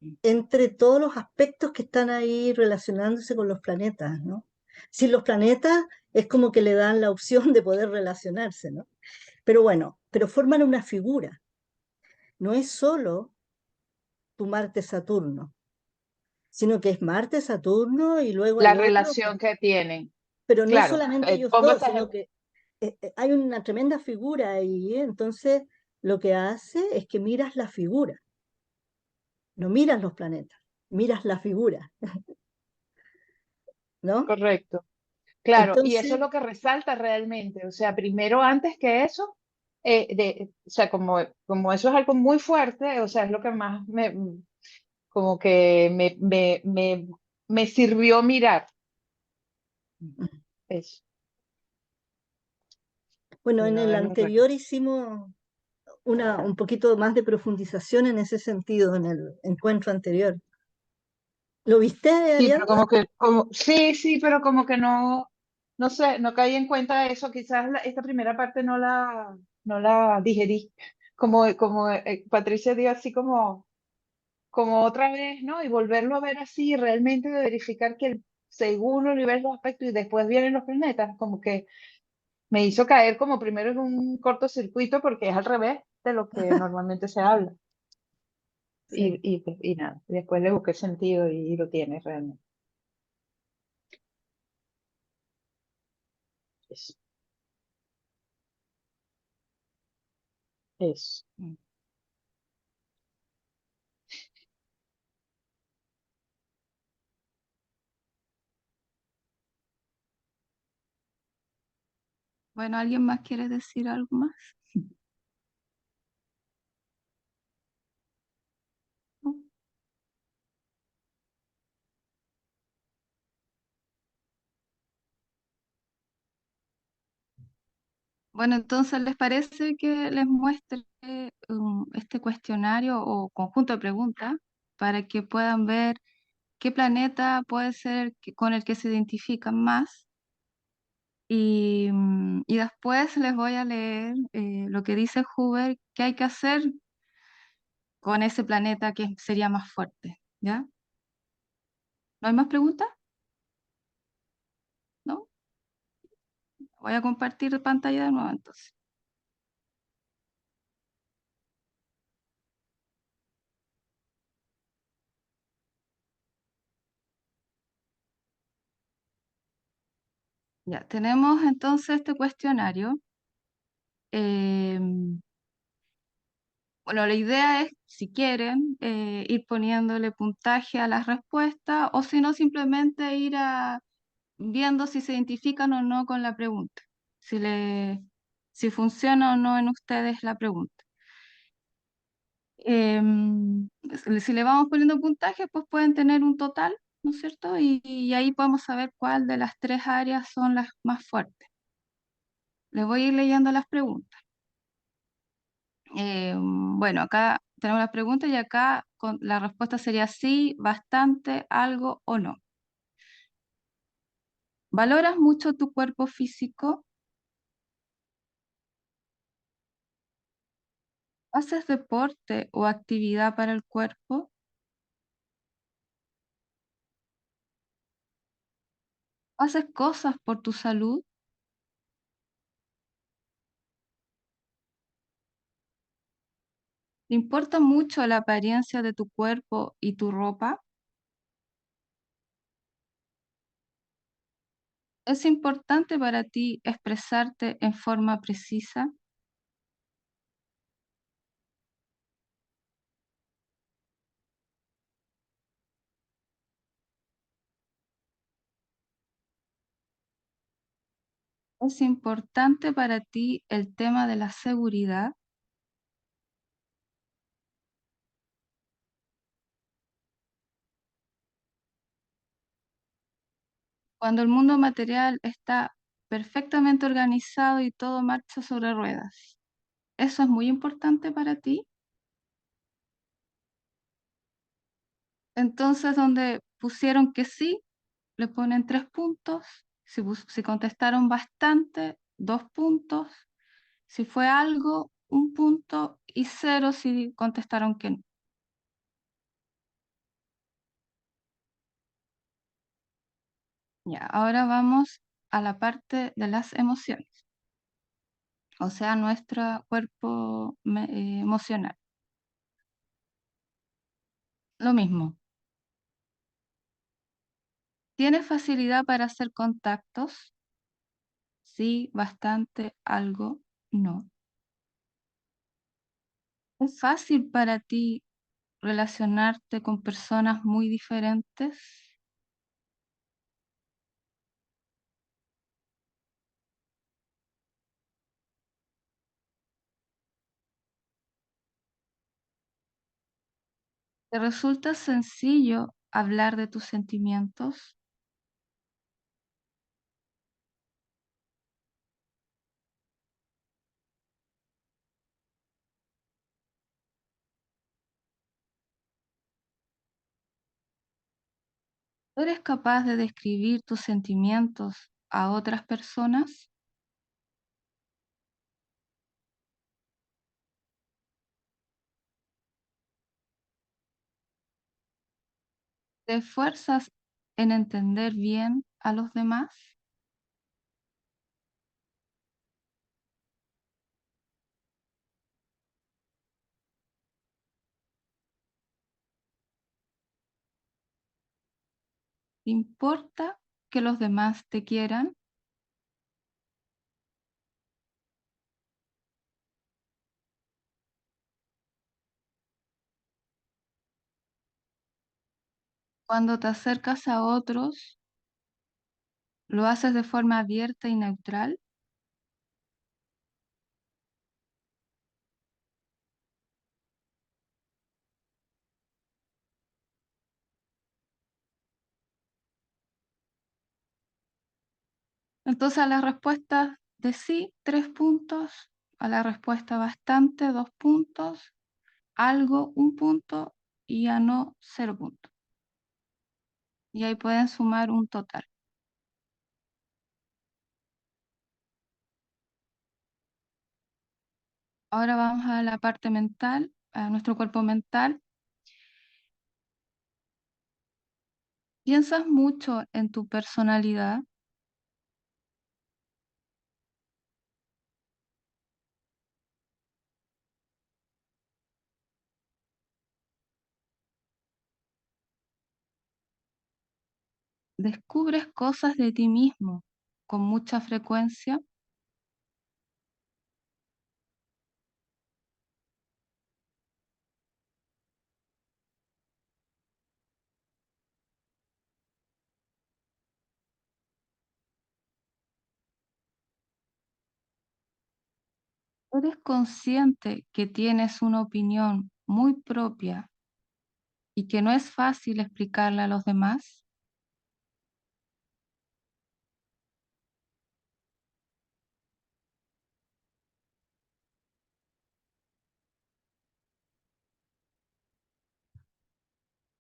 S2: mm,
S1: entre todos los aspectos que están ahí relacionándose con los planetas, ¿no? Sin los planetas es como que le dan la opción de poder relacionarse, ¿no? Pero bueno, pero forman una figura. No es solo tu Marte-Saturno, sino que es Marte-Saturno y luego
S4: La
S1: hay otro,
S4: relación que tienen,
S1: pero no
S4: claro,
S1: solamente ellos
S4: pongo
S1: dos,
S4: este
S1: sino
S4: ejemplo.
S1: que hay una tremenda figura ahí, ¿eh? Entonces lo que hace es que miras la figura, no miras los planetas, miras la figura, ¿no?
S4: Correcto. Claro, y eso
S1: Entonces,
S4: es lo que resalta realmente. O sea, primero, antes que eso, o sea, como eso es algo muy fuerte, o sea, es lo que más como que me sirvió mirar eso.
S1: bueno,
S4: Y
S1: en
S4: no
S1: el
S4: verlo al
S1: anterior
S4: revés.
S1: hicimos un poquito más de profundización en ese sentido, en el encuentro anterior. ¿Lo viste,
S4: Sí, pero
S1: Ariadna?
S4: sí, sí, pero como que no sé, no caí en cuenta de eso. Quizás esta primera parte no la digerí. Como Patricia dio así como otra vez, ¿no? Y volverlo a ver así, realmente de verificar que el segundo nivel de aspecto y después vienen los planetas, como que me hizo caer como primero en un cortocircuito porque es al revés de lo que normalmente se habla.
S1: Sí.
S4: Y nada, después le busqué sentido y lo tiene realmente. Eso, eso.
S2: mm. Bueno, ¿alguien más quiere decir algo más? ¿No? Bueno, entonces, ¿les parece que les muestre este cuestionario o conjunto de preguntas para que puedan ver qué planeta puede ser con el que se identifican más? Y después les voy a leer lo que dice Huber, qué hay que hacer con ese planeta que sería más fuerte, ¿ya? ¿No hay más preguntas? ¿No? Voy a compartir pantalla de nuevo entonces. Ya, tenemos entonces este cuestionario. Em, bueno, la idea es, si quieren, ir poniéndole puntaje a las respuestas o si no, simplemente viendo si se identifican o no con la pregunta, si, si funciona o no en ustedes la pregunta. Si le vamos poniendo puntaje, pues pueden tener un total, ¿no es cierto? Y ahí podemos saber cuál de las tres áreas son las más fuertes. Les voy a ir leyendo las preguntas. Bueno, acá tenemos las preguntas y acá la respuesta sería sí, bastante, algo o no. ¿Valoras mucho tu cuerpo físico? ¿Haces deporte o actividad para el cuerpo? ¿Haces cosas por tu salud? ¿Te importa mucho la apariencia de tu cuerpo y tu ropa? ¿Es importante para ti expresarte en forma precisa? ¿Es importante para ti el tema de la seguridad? Cuando el mundo material está perfectamente organizado y todo marcha sobre ruedas, ¿eso es muy importante para ti? Entonces, donde pusieron que sí, le ponen 3 puntos. Si contestaron bastante, 2 puntos. Si fue algo, 1 punto. Y 0 si contestaron que no. Ya, ahora vamos a la parte de las emociones, o sea, nuestro cuerpo emocional. Lo mismo. ¿Tienes facilidad para hacer contactos? Sí, bastante, algo, no. ¿Es fácil para ti relacionarte con personas muy diferentes? ¿Te resulta sencillo hablar de tus sentimientos? ¿Eres capaz de describir tus sentimientos a otras personas? ¿Te esfuerzas en entender bien a los demás? ¿Te importa que los demás te quieran? Cuando te acercas a otros, ¿lo haces de forma abierta y neutral? Entonces las respuestas De sí, 3 puntos. A la respuesta bastante, 2 puntos. Algo, 1 punto. Y a no, 0 puntos. Y ahí pueden sumar un total. Ahora vamos a la parte mental, a nuestro cuerpo mental. ¿Piensas mucho en tu personalidad? ¿Descubres cosas de ti mismo con mucha frecuencia? ¿Eres consciente que tienes una opinión muy propia y que no es fácil explicarla a los demás?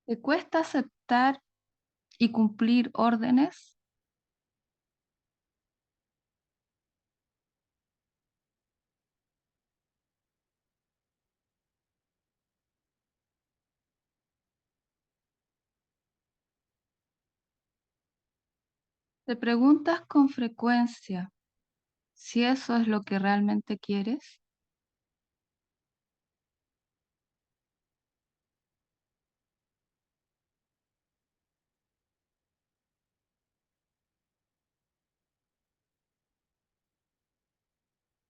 S2: ¿Te cuesta aceptar y cumplir órdenes? ¿Te preguntas con frecuencia si eso es lo que realmente quieres?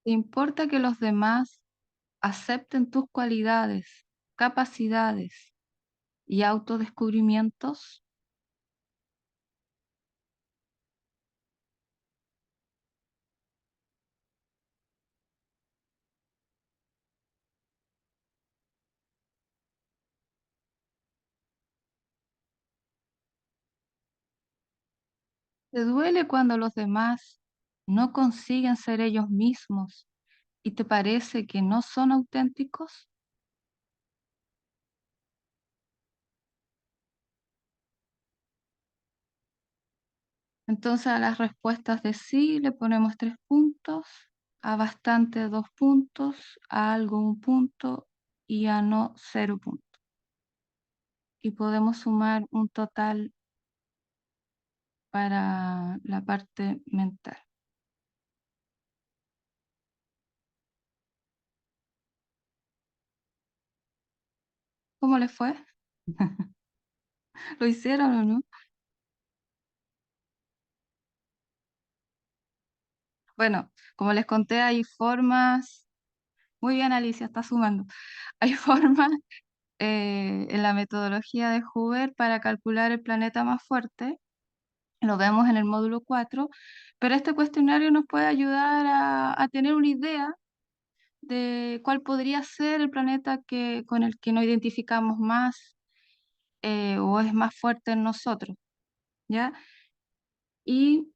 S2: ¿Te importa que los demás acepten tus cualidades, capacidades y autodescubrimientos? ¿Te duele cuando los demás no consiguen ser ellos mismos y te parece que no son auténticos? Entonces a las respuestas de sí le ponemos 3 puntos, a bastante 2 puntos, a algo 1 punto y a no 0 puntos. Y podemos sumar un total para la parte mental. ¿Cómo les fue? ¿Lo hicieron o no? Bueno, como les conté, hay formas. Muy bien, Alicia, está sumando. Hay formas en la metodología de Hoover para calcular el planeta más fuerte. Lo vemos en el módulo 4, pero este cuestionario nos puede ayudar a tener una idea de cuál podría ser el planeta con el que nos identificamos más o es más fuerte en nosotros, ¿ya? Y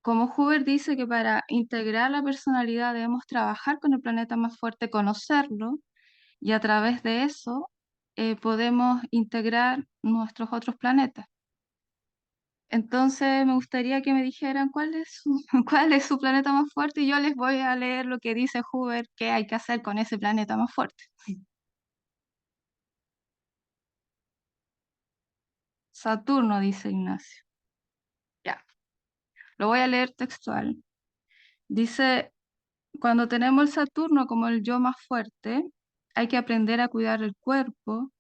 S2: como Hoover dice que para integrar la personalidad debemos trabajar con el planeta más fuerte, conocerlo, y a través de eso podemos integrar nuestros otros planetas. Entonces me gustaría que me dijeran cuál es su, cuál es su planeta más fuerte y yo les voy a leer lo que dice Hoover que hay que hacer con ese planeta más fuerte. Saturno, dice Ignacio. Ya, lo voy a leer textual. Dice, cuando tenemos el Saturno como el yo más fuerte, hay que aprender a cuidar el cuerpo,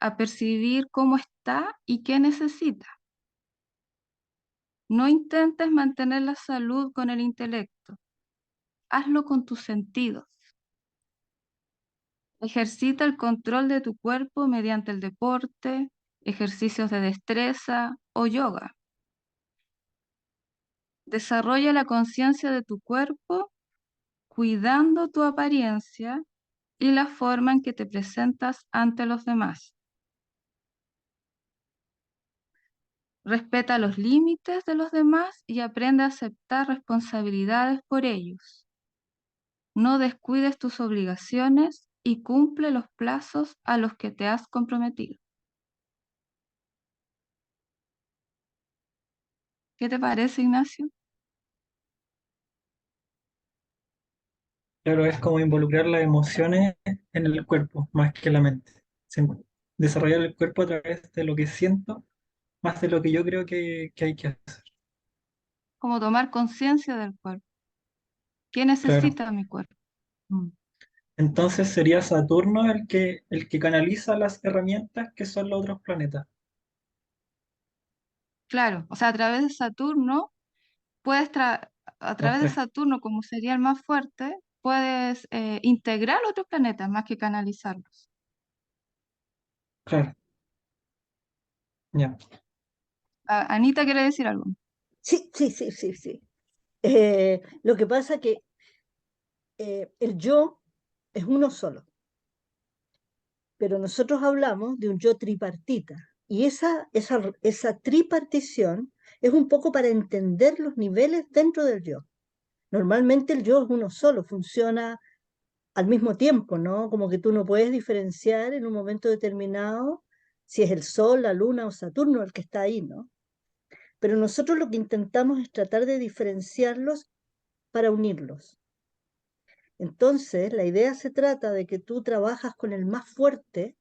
S2: a percibir cómo está y qué necesita. No intentes mantener la salud con el intelecto, hazlo con tus sentidos. Ejercita el control de tu cuerpo mediante el deporte, ejercicios de destreza o yoga. Desarrolla la conciencia de tu cuerpo cuidando tu apariencia y la forma en que te presentas ante los demás. Respeta los límites de los demás y aprende a aceptar responsabilidades por ellos. No descuides tus obligaciones y cumple los plazos a los que te has comprometido. ¿Qué te parece, Ignacio?
S5: Claro, es como involucrar las emociones en el cuerpo, más que la mente. Desarrollar el cuerpo a través de lo que siento, más de lo que yo creo que hay que hacer.
S2: Como tomar conciencia del cuerpo. ¿Qué
S5: Claro.
S2: necesita mi cuerpo? Mm.
S5: Entonces sería Saturno el que canaliza las herramientas que son los otros planetas.
S2: Claro, o sea, a través de Saturno puedes a
S5: Los
S2: través de
S5: tres.
S2: Saturno, como sería el más fuerte, puedes integrar otros planetas más que canalizarlos.
S5: Claro, ya.
S2: Anita quiere decir algo.
S1: Sí, sí, sí, sí, sí. Lo que pasa que el yo es uno solo, pero nosotros hablamos de un yo tripartita. Y esa tripartición es un poco para entender los niveles dentro del yo. Normalmente el yo es uno solo, funciona al mismo tiempo, ¿no? Como que tú no puedes diferenciar en un momento determinado si es el Sol, la Luna o Saturno el que está ahí, ¿no? Pero nosotros lo que intentamos es tratar de diferenciarlos para unirlos. Entonces, la idea se trata de que tú trabajas con el más fuerte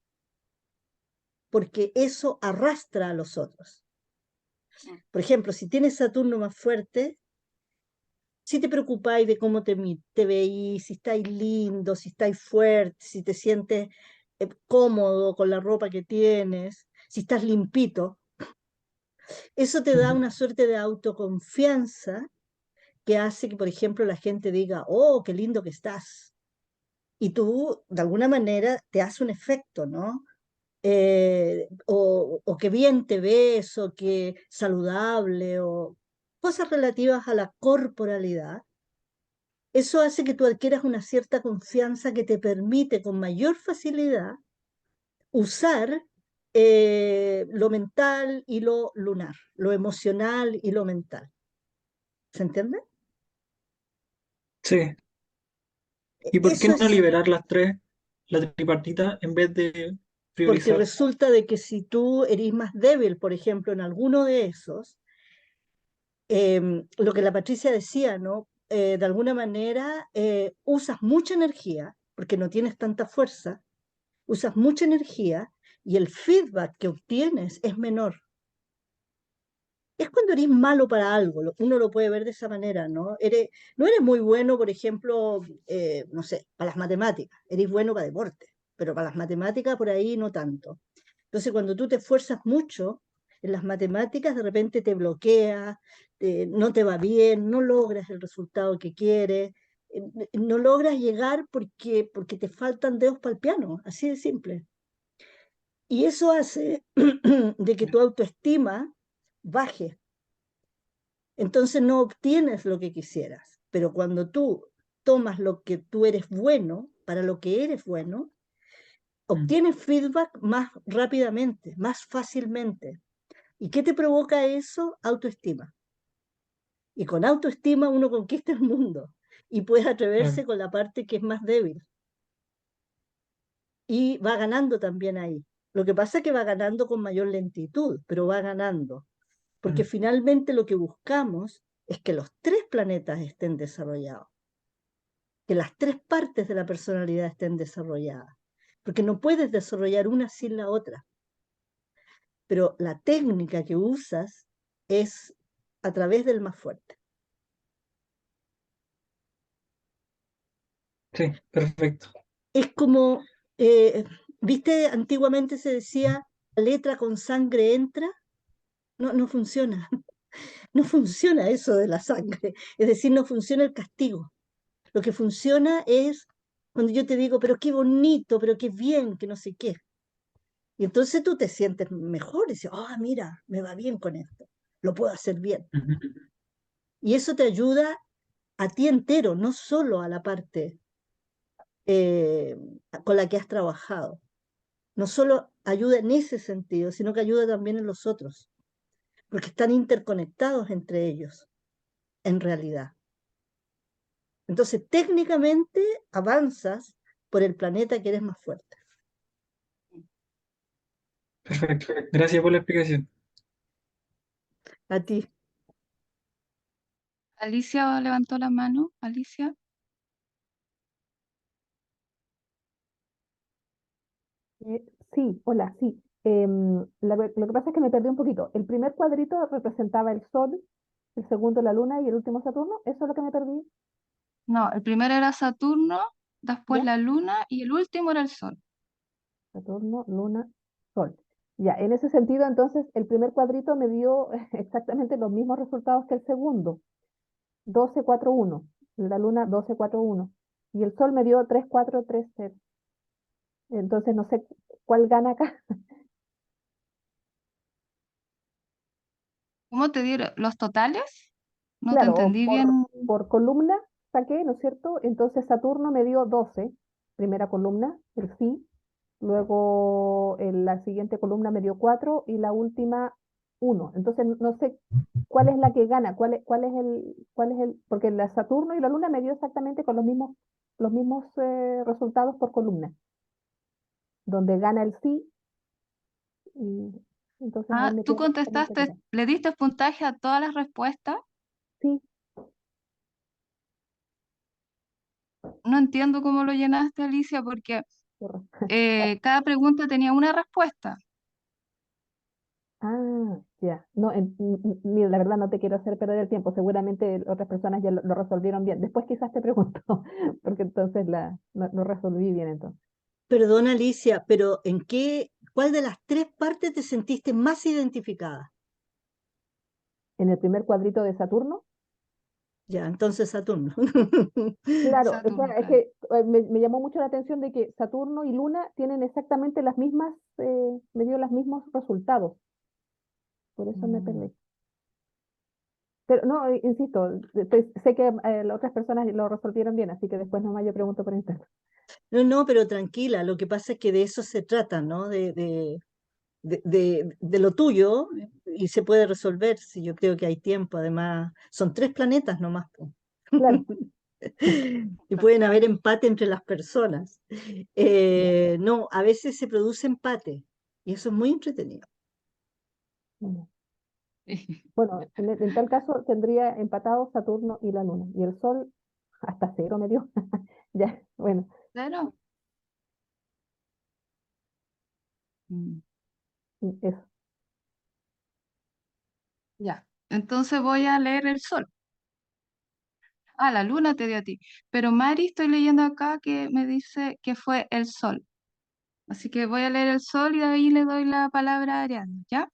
S1: porque eso arrastra a los otros. Por ejemplo, si tienes Saturno más fuerte, si te preocupáis de cómo te veís, si estáis lindo, si estáis fuerte, si te sientes cómodo con la ropa que tienes, si estás limpito, eso te da
S5: Ujú.
S1: una suerte de autoconfianza que hace que, por ejemplo, la gente diga, oh, qué lindo que estás. Y tú, de alguna manera, te hace un efecto, ¿no? O qué bien te ves, o qué saludable, o cosas relativas a la corporalidad. Eso hace que tú adquieras una cierta confianza que te permite con mayor facilidad usar lo mental y lo lunar, lo emocional y lo mental. ¿Se entiende?
S5: Sí. ¿Y por qué
S1: Eso
S5: no
S1: es
S5: liberar las tres, la tripartita, en vez de
S1: porque
S5: priorizar?
S1: resulta de que si tú eres más débil, por ejemplo, en alguno de esos, lo que la Patricia decía, ¿no? De alguna manera usas mucha energía, porque no tienes tanta fuerza, usas mucha energía y el feedback que obtienes es menor. Es cuando eres malo para algo, uno lo puede ver de esa manera, ¿no? No eres muy bueno, por ejemplo, no sé, para las matemáticas, eres bueno para deporte, pero para las matemáticas por ahí no tanto. Entonces, cuando tú te esfuerzas mucho en las matemáticas, de repente te bloquea, no te va bien, no logras el resultado que quieres, no logras llegar porque te faltan dedos para el piano, así de simple. Y eso hace de que tu autoestima baje. Entonces no obtienes lo que quisieras. Pero cuando tú tomas lo que tú eres bueno, para lo que eres bueno,
S5: Mm.
S1: obtienes feedback más rápidamente, más fácilmente. ¿Y qué te provoca eso? Autoestima. Y con autoestima uno conquista el mundo y puede
S5: Claro.
S1: atreverse con la parte que es más débil. Y va ganando también ahí. Lo que pasa es que va ganando con mayor lentitud, pero va ganando. Porque
S5: Mm.
S1: finalmente lo que buscamos es que los tres planetas estén desarrollados, que las tres partes de la personalidad estén desarrolladas. Porque no puedes desarrollar una sin la otra. Pero la técnica que usas es a través del más fuerte.
S5: Sí, perfecto.
S1: Es como, eh, ¿viste? Antiguamente se decía, la letra con sangre entra. No, no funciona. No funciona eso de la sangre. Es decir, no funciona el castigo. Lo que funciona es cuando yo te digo, pero qué bonito, pero qué bien, que no sé qué. Y entonces tú te sientes mejor y dices, ah, mira, me va bien con esto. Lo puedo hacer bien.
S5: Ujú.
S1: Y eso te ayuda a ti entero, no solo a la parte eh, con la que has trabajado. No solo ayuda en ese sentido, sino que ayuda también en los otros. porque están interconectados entre ellos, en realidad. Entonces, técnicamente avanzas por el planeta que eres más fuerte.
S5: Perfecto. Gracias por la explicación.
S1: A ti.
S2: Alicia levantó la mano. Alicia.
S3: Eh, sí, hola, sí. Lo que pasa es que me perdí un poquito. El primer cuadrito representaba el Sol, el segundo la Luna y el último Saturno. ¿Eso es lo que me perdí?
S2: No, el primero era Saturno, después
S3: ¿Ya?
S2: la Luna y el último era el Sol.
S3: Saturno, Luna, Sol. Ya, en ese sentido, entonces, el primer cuadrito me dio exactamente los mismos resultados que el segundo. 12,4,1. La Luna 12,4,1. Y el Sol me dio 3,4,3,0. Entonces, no sé cuál gana acá.
S2: ¿Cómo te dieron los totales? No te
S3: Claro,
S2: entendí bien.
S3: por columna saqué, ¿no es cierto? Entonces Saturno me dio 12, primera columna, el sí. Luego en la siguiente columna me dio 4 y la última 1. Entonces no sé cuál es la que gana, porque la Saturno y la Luna me dio exactamente con los mismos resultados por columna, donde gana el sí y entonces ahí
S2: Ah,
S3: me
S2: tú
S3: quedo con el
S2: contestaste,
S3: capitán.
S2: le diste puntaje a todas las respuestas.
S3: Sí,
S2: No entiendo cómo lo llenaste, Alicia, porque
S3: correcto.
S2: cada pregunta tenía una respuesta.
S3: Ah, ya. No, mira, la verdad no te quiero hacer perder el tiempo. Seguramente otras personas ya lo resolvieron bien. Después quizás te pregunto, porque entonces lo resolví bien entonces.
S1: Perdona, Alicia, pero cuál de las tres partes te sentiste más identificada?
S3: En el primer cuadrito de Saturno,
S1: Ya, entonces Saturno.
S3: claro, o
S2: Saturno,
S3: sea, es
S2: claro.
S3: que me llamó mucho la atención de que Saturno y Luna tienen exactamente las mismas, me dio los mismos resultados. Por eso me
S1: Mm.
S3: perdí. Pero no, insisto, sé que las otras personas lo resolvieron bien, así que después nomás yo pregunto por internet.
S1: No, no, pero tranquila, lo que pasa es que de eso se trata, ¿no? De lo tuyo, y se puede resolver si yo creo que hay tiempo. Además, son tres planetas nomás, po.
S3: Claro,
S1: Y pueden haber empate entre las personas.
S3: ya.
S1: No, a veces se produce empate y eso es muy entretenido.
S3: Bueno. Bueno, en tal caso tendría empatados Saturno y la Luna. Y el Sol hasta cero me dio. Ya, bueno,
S2: Claro. Mm,
S3: eso.
S2: ya. Entonces voy a leer el Sol. Ah, la Luna te dio a ti. Pero Mari, estoy leyendo acá que me dice que fue el Sol. Así que voy a leer el Sol y de ahí le doy la palabra a Ariadna, ¿ya?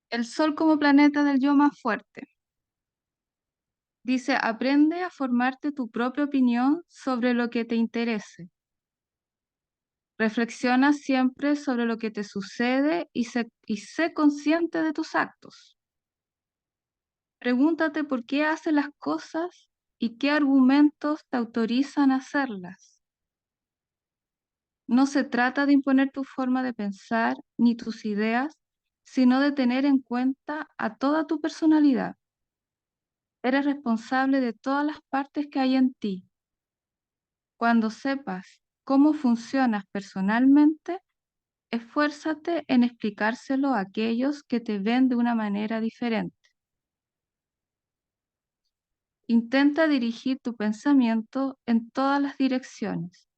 S2: El Sol como planeta del yo más fuerte. Dice, aprende a formarte tu propia opinión sobre lo que te interese. Reflexiona siempre sobre lo que te sucede y sé consciente de tus actos. Pregúntate por qué haces las cosas y qué argumentos te autorizan a hacerlas. No se trata de imponer tu forma de pensar ni tus ideas, sino de tener en cuenta a toda tu personalidad. Eres responsable de todas las partes que hay en ti. Cuando sepas cómo funcionas personalmente, esfuérzate en explicárselo a aquellos que te ven de una manera diferente. Intenta dirigir tu pensamiento en todas las direcciones.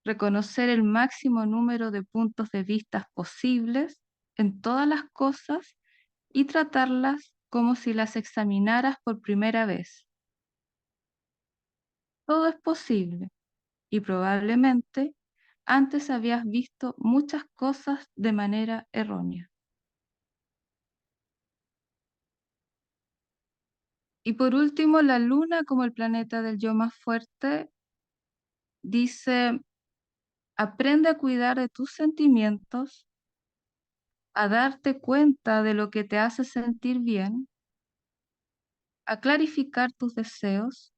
S2: Reconocer el máximo número de puntos de vista posibles en todas las cosas y tratarlas como si las examinaras por primera vez. Todo es posible y probablemente antes habías visto muchas cosas de manera errónea. Y por último, la luna como el planeta del yo más fuerte dice, aprende a cuidar de tus sentimientos, a darte cuenta de lo que te hace sentir bien, a clarificar tus deseos.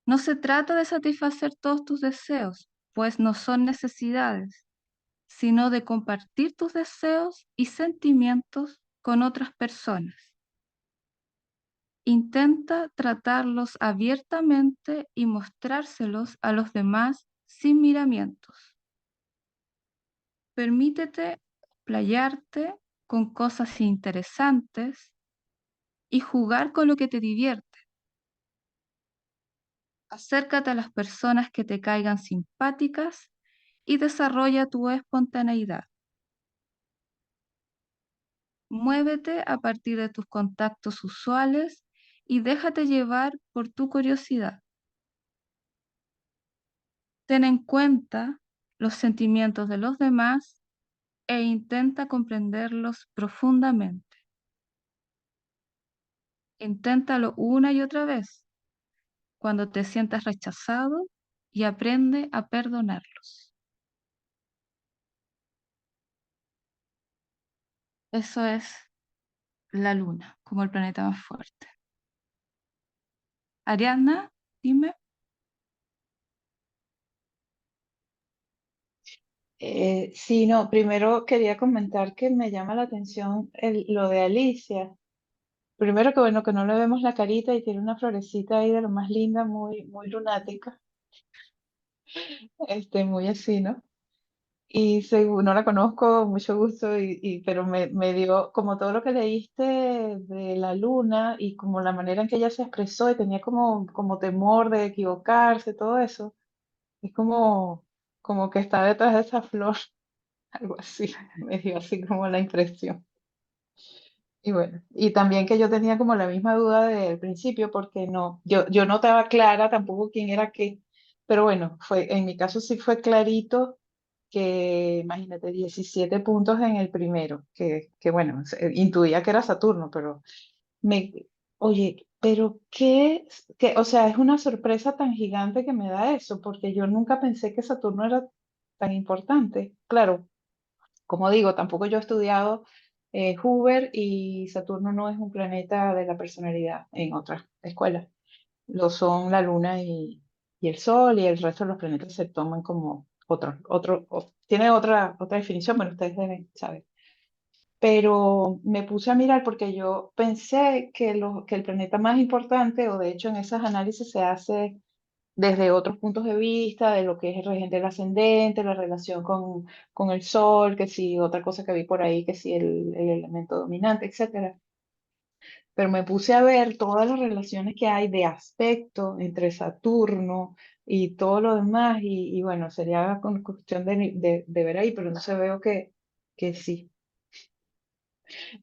S2: No se trata de satisfacer todos tus deseos, pues no son necesidades, sino de compartir tus deseos y sentimientos con otras personas. Intenta tratarlos abiertamente y mostrárselos a los demás sin miramientos. Permítete playarte con cosas interesantes y jugar con lo que te divierte. Acércate a las personas que te caigan simpáticas y desarrolla tu espontaneidad. Muévete a partir de tus contactos usuales y déjate llevar por tu curiosidad. Ten en cuenta los sentimientos de los demás e intenta comprenderlos profundamente. Inténtalo una y otra vez cuando te sientas rechazado y aprende a perdonarlos. Eso es la luna, como el planeta más fuerte. Ariadna, dime.
S4: Sí, no, primero quería comentar que me llama la atención lo de Alicia. Primero que bueno, que no le vemos la carita y tiene una florecita ahí de lo más linda, muy, muy lunática, muy así, ¿no? Y no la conozco, mucho gusto, pero me dio como todo lo que leíste de la luna y como la manera en que ella se expresó y tenía como temor de equivocarse, todo eso. Es como que está detrás de esa flor, algo así, me dio así como la impresión. Y bueno, y también que yo tenía como la misma duda del principio, porque no, yo no estaba clara tampoco quién era qué, pero bueno, en mi caso sí fue clarito que, imagínate, 17 puntos en el primero, que bueno, intuía que era Saturno, pero me, oye, pero o sea, es una sorpresa tan gigante que me da eso, porque yo nunca pensé que Saturno era tan importante. Claro, como digo, tampoco yo he estudiado Hoover y Saturno no es un planeta de la personalidad en otras escuelas. Lo son la Luna y el Sol y el resto de los planetas se toman como tiene otra definición, bueno, ustedes deben saber. Pero me puse a mirar porque yo pensé que el planeta más importante, o de hecho en esos análisis se hace desde otros puntos de vista, de lo que es el regente del ascendente, la relación con el sol, que si otra cosa que vi por ahí, que si el elemento dominante, etcétera. Pero me puse a ver todas las relaciones que hay de aspecto entre Saturno y todo lo demás, y bueno, sería cuestión de ver ahí, pero no se veo que sí,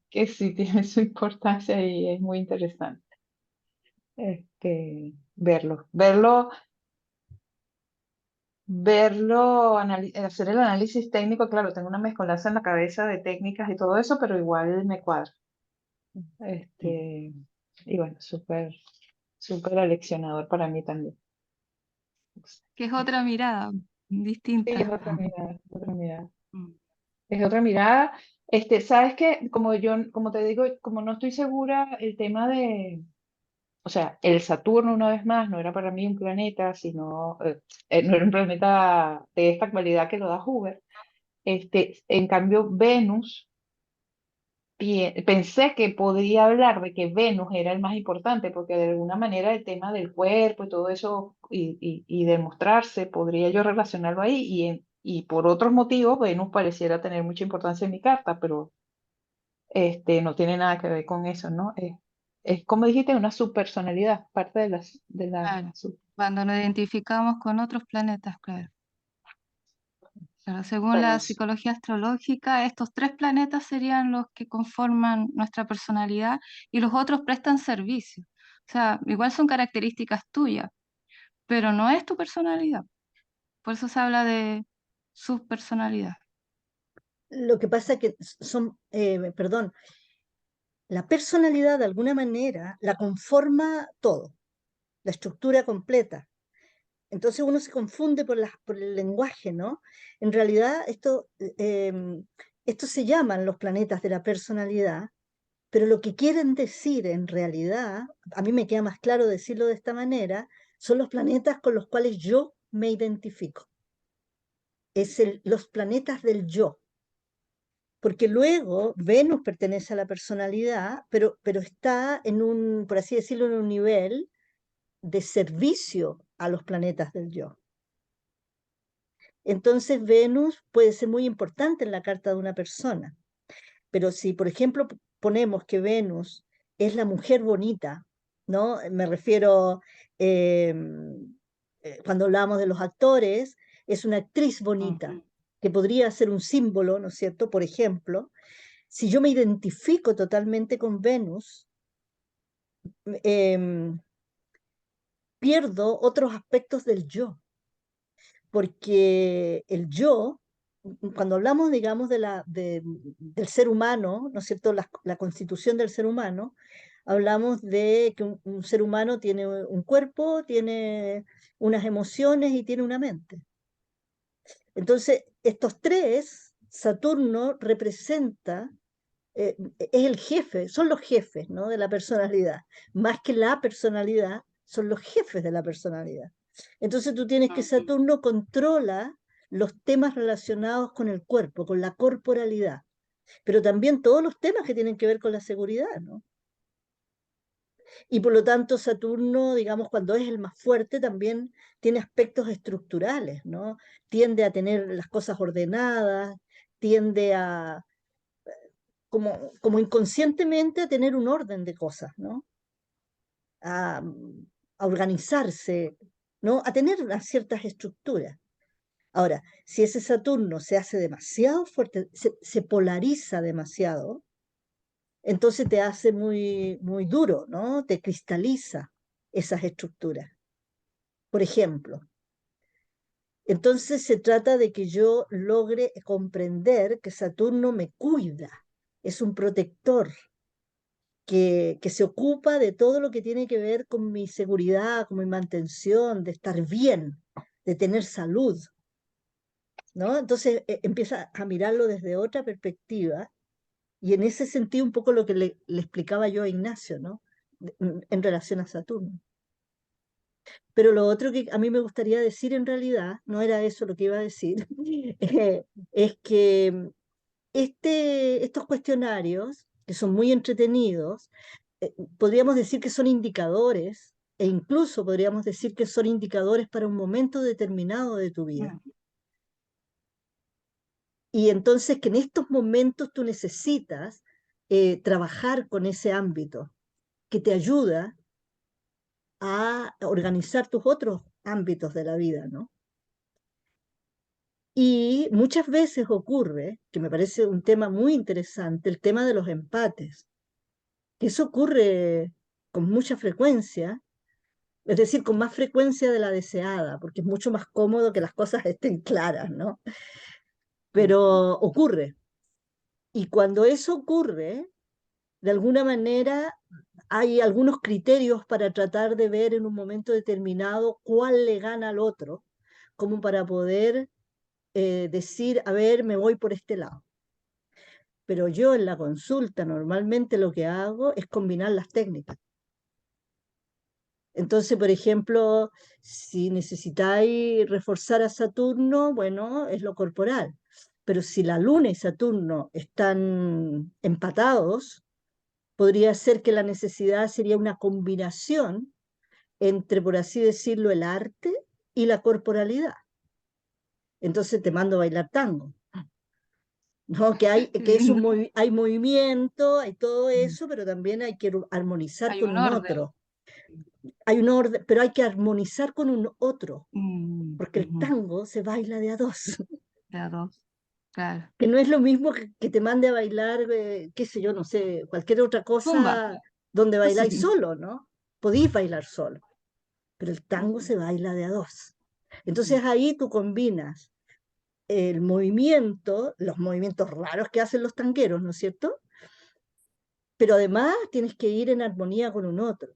S4: que sí tiene su importancia y es muy interesante verlo, hacer el análisis técnico. Claro, tengo una mezcolanza en la cabeza de técnicas y todo eso, pero igual me cuadra. Y bueno, súper, súper aleccionador para mí también.
S2: Que es otra mirada
S4: Sí, es
S2: distinta.
S4: otra mirada, es otra mirada.
S2: Mm.
S4: Es otra mirada. ¿Sabes qué? Como te digo, como no estoy segura, el tema o sea, el Saturno una vez más no era para mí un planeta, sino, no era un planeta de esta cualidad que lo da Hoover. En cambio, Venus, pensé que podría hablar de que Venus era el más importante, porque de alguna manera el tema del cuerpo y todo eso, y demostrarse, podría yo relacionarlo ahí, y por otros motivos, Venus pareciera tener mucha importancia en mi carta, pero no tiene nada que ver con eso, ¿no? Es como dijiste, una subpersonalidad, parte de la
S2: Claro, cuando nos identificamos con otros planetas, claro. Claro, según
S4: bueno,
S2: la psicología astrológica, estos tres planetas serían los que conforman nuestra personalidad y los otros prestan servicio. O sea, igual son características tuyas, pero no es tu personalidad. Por eso se habla de subpersonalidad.
S1: Lo que pasa es que perdón, la personalidad de alguna manera la conforma todo, la estructura completa. Entonces uno se confunde por el lenguaje, ¿no? En realidad esto se llaman los planetas de la personalidad, pero lo que quieren decir en realidad, a mí me queda más claro decirlo de esta manera, son los planetas con los cuales yo me identifico. es los planetas del yo, porque luego Venus pertenece a la personalidad, pero está en un, por así decirlo, en un nivel de servicio a los planetas del yo. Entonces Venus puede ser muy importante en la carta de una persona, pero si, por ejemplo, ponemos que Venus es la mujer bonita, ¿no? Me refiero, cuando hablamos de los actores, es una actriz bonita, que podría ser un símbolo, ¿no es cierto? Por ejemplo, si yo me identifico totalmente con Venus, em, pierdo otros aspectos del yo, porque el yo, cuando hablamos, digamos, del ser humano, ¿no es cierto?, la constitución del ser humano, hablamos de que un ser humano tiene un cuerpo, tiene unas emociones y tiene una mente. Entonces, estos tres, Saturno representa, es el jefe, son los jefes, ¿no?, de la personalidad. Más que la personalidad, son los jefes de la personalidad. Entonces tú tienes que Saturno controla los temas relacionados con el cuerpo, con la corporalidad, pero también todos los temas que tienen que ver con la seguridad, ¿no? Y por lo tanto Saturno, digamos, cuando es el más fuerte, también tiene aspectos estructurales, ¿no? Tiende a tener las cosas ordenadas, tiende a, como inconscientemente, a tener un orden de cosas, ¿no? A, a organizarse, ¿no? A tener unas ciertas estructuras. Ahora, si ese Saturno se hace demasiado fuerte, se polariza demasiado, entonces te hace muy, muy duro, ¿no? Te cristaliza esas estructuras. Por ejemplo, entonces se trata de que yo logre comprender que Saturno me cuida, es un protector que se ocupa de todo lo que tiene que ver con mi seguridad, con mi mantención, de estar bien, de tener salud, ¿no? Entonces empieza a mirarlo desde otra perspectiva y en ese sentido un poco lo que le explicaba yo a Ignacio, ¿no? En relación a Saturno. Pero lo otro que a mí me gustaría decir en realidad, no era eso lo que iba a decir, es que estos cuestionarios, que son muy entretenidos, podríamos decir que son indicadores, e incluso podríamos decir que son indicadores para un momento determinado de tu vida. Y entonces que en estos momentos tú necesitas trabajar con ese ámbito que te ayuda a organizar tus otros ámbitos de la vida, ¿no? Y muchas veces ocurre, que me parece un tema muy interesante, el tema de los empates, que eso ocurre con mucha frecuencia, es decir, con más frecuencia de la deseada, porque es mucho más cómodo que las cosas estén claras, ¿no? Pero ocurre. Y cuando eso ocurre, de alguna manera hay algunos criterios para tratar de ver en un momento determinado cuál le gana al otro, como para poder decir, a ver, me voy por este lado. Pero yo en la consulta normalmente lo que hago es combinar las técnicas. Entonces, por ejemplo, si necesitáis reforzar a Saturno, bueno, es lo corporal. Pero si la Luna y Saturno están empatados, podría ser que la necesidad sería una combinación entre, por así decirlo, el arte y la corporalidad. Entonces te mando a bailar tango, ¿no? Que es hay movimiento, hay todo eso, pero también hay que armonizar
S2: Hay
S1: con
S2: un
S1: un
S2: orden.
S1: otro. Hay un orden, pero hay que armonizar con un otro, porque el
S2: Ujú.
S1: tango se baila de a dos,
S2: De a dos, claro.
S1: que no es lo mismo que te mande a bailar, qué sé yo, no sé, cualquier otra
S2: Zumba.
S1: cosa donde bailáis
S2: Sí.
S1: solo, ¿no? Podéis bailar solo, pero el tango se baila de a dos. Entonces ahí tú combinas el movimiento, los movimientos raros que hacen los tangueros, ¿no es cierto? Pero además tienes que ir en armonía con un otro.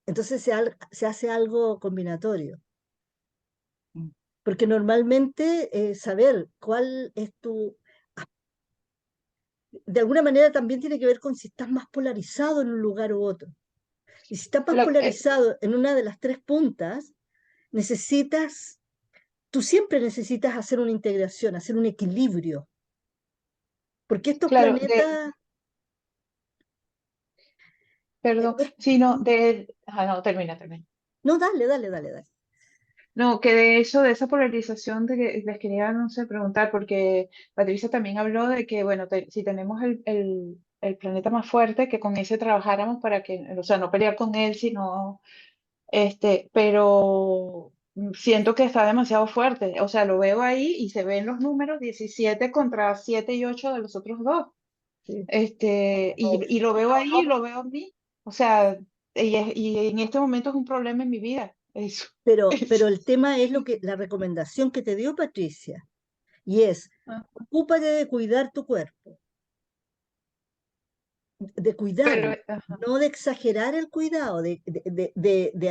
S1: Entonces se hace algo combinatorio. Porque normalmente saber cuál es tu... De alguna manera también tiene que ver con si estás más polarizado en un lugar u otro. Y si estás más
S4: Lo-
S1: polarizado en una de las tres puntas, necesitas tú siempre necesitas hacer una integración, hacer un equilibrio, porque estos
S4: Claro,
S1: planetas,
S4: perdón,
S1: es-
S4: sí, no, no, termina.
S1: no, dale, dale, dale, dale.
S4: No, que de eso, de esa polarización, les quería, no sé, preguntar, porque Patricia también habló de que, bueno, si tenemos el planeta más fuerte, que con ese trabajáramos para que, o sea, no pelear con él, sino, pero siento que está demasiado fuerte, o sea, lo veo ahí y se ven los números 17 contra 7 y 8 de los otros dos,
S1: Sí.
S4: y lo veo ahí y lo veo en mí, o sea, y en este momento es un problema en mi vida, eso,
S1: Pero
S4: eso.
S1: el tema es la recomendación que te dio Patricia, y es, ocúpate de cuidar tu cuerpo, de
S4: Pero,
S1: cuidarlo, no de exagerar el cuidado, de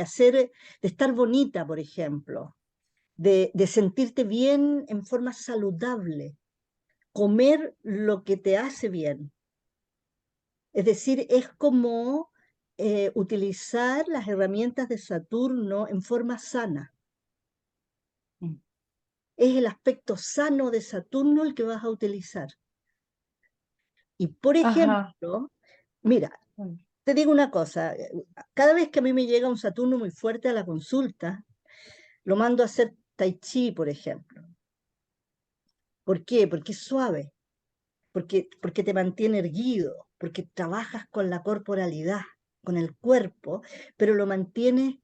S1: hacer, de estar bonita, por ejemplo, de sentirte bien en forma saludable, comer lo que te hace bien. Es decir, es como utilizar las herramientas de Saturno en forma sana. Es el aspecto sano de Saturno el que vas a utilizar. Y por
S4: ajá.
S1: ejemplo, mira, te digo una cosa, cada vez que a mí me llega un Saturno muy fuerte a la consulta, lo mando a hacer Tai Chi, por ejemplo. ¿Por qué? Porque es suave, porque te mantiene erguido, porque trabajas con la corporalidad, con el cuerpo, pero lo mantienes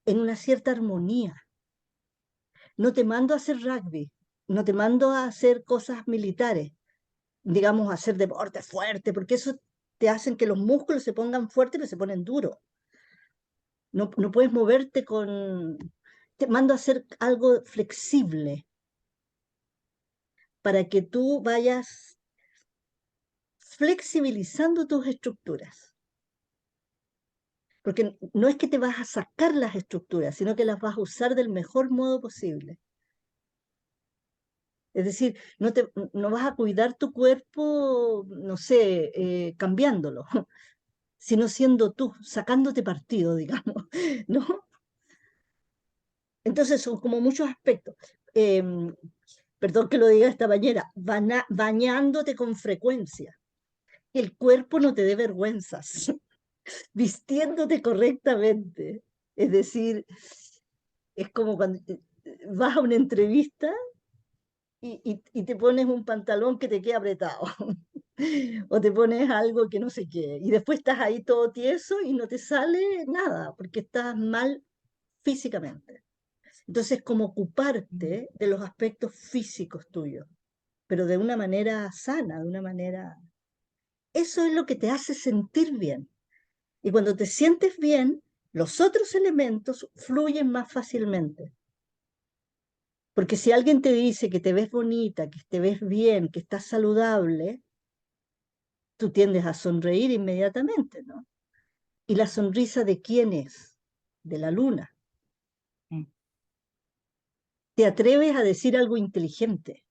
S1: en una cierta armonía. No te mando a hacer rugby, no te mando a hacer cosas militares, digamos, a hacer deporte fuerte, porque eso te hacen que los músculos se pongan fuertes, pero se ponen duros. No, no puedes moverte con... Te mando a hacer algo flexible para que tú vayas flexibilizando tus estructuras. Porque no es que te vas a sacar las estructuras, sino que las vas a usar del mejor modo posible. Es decir, no vas a cuidar tu cuerpo, no sé, cambiándolo, sino siendo tú, sacándote partido, digamos, ¿no? Entonces son como muchos aspectos. Em, Perdón que lo diga de esta manera, bañándote con frecuencia. Que el cuerpo no te dé vergüenzas, vistiéndote correctamente. Es decir, es como cuando vas a una entrevista y te pones un pantalón que te queda apretado, o te pones algo que no sé qué, y después estás ahí todo tieso y no te sale nada, porque estás mal físicamente. Entonces, como ocuparte de los aspectos físicos tuyos, pero de una manera sana, de una manera... Eso es lo que te hace sentir bien. Y cuando te sientes bien, los otros elementos fluyen más fácilmente. Porque si alguien te dice que te ves bonita, que te ves bien, que estás saludable, tú tiendes a sonreír inmediatamente, ¿no? ¿Y la sonrisa de quién es? De la luna. Te atreves a decir algo inteligente,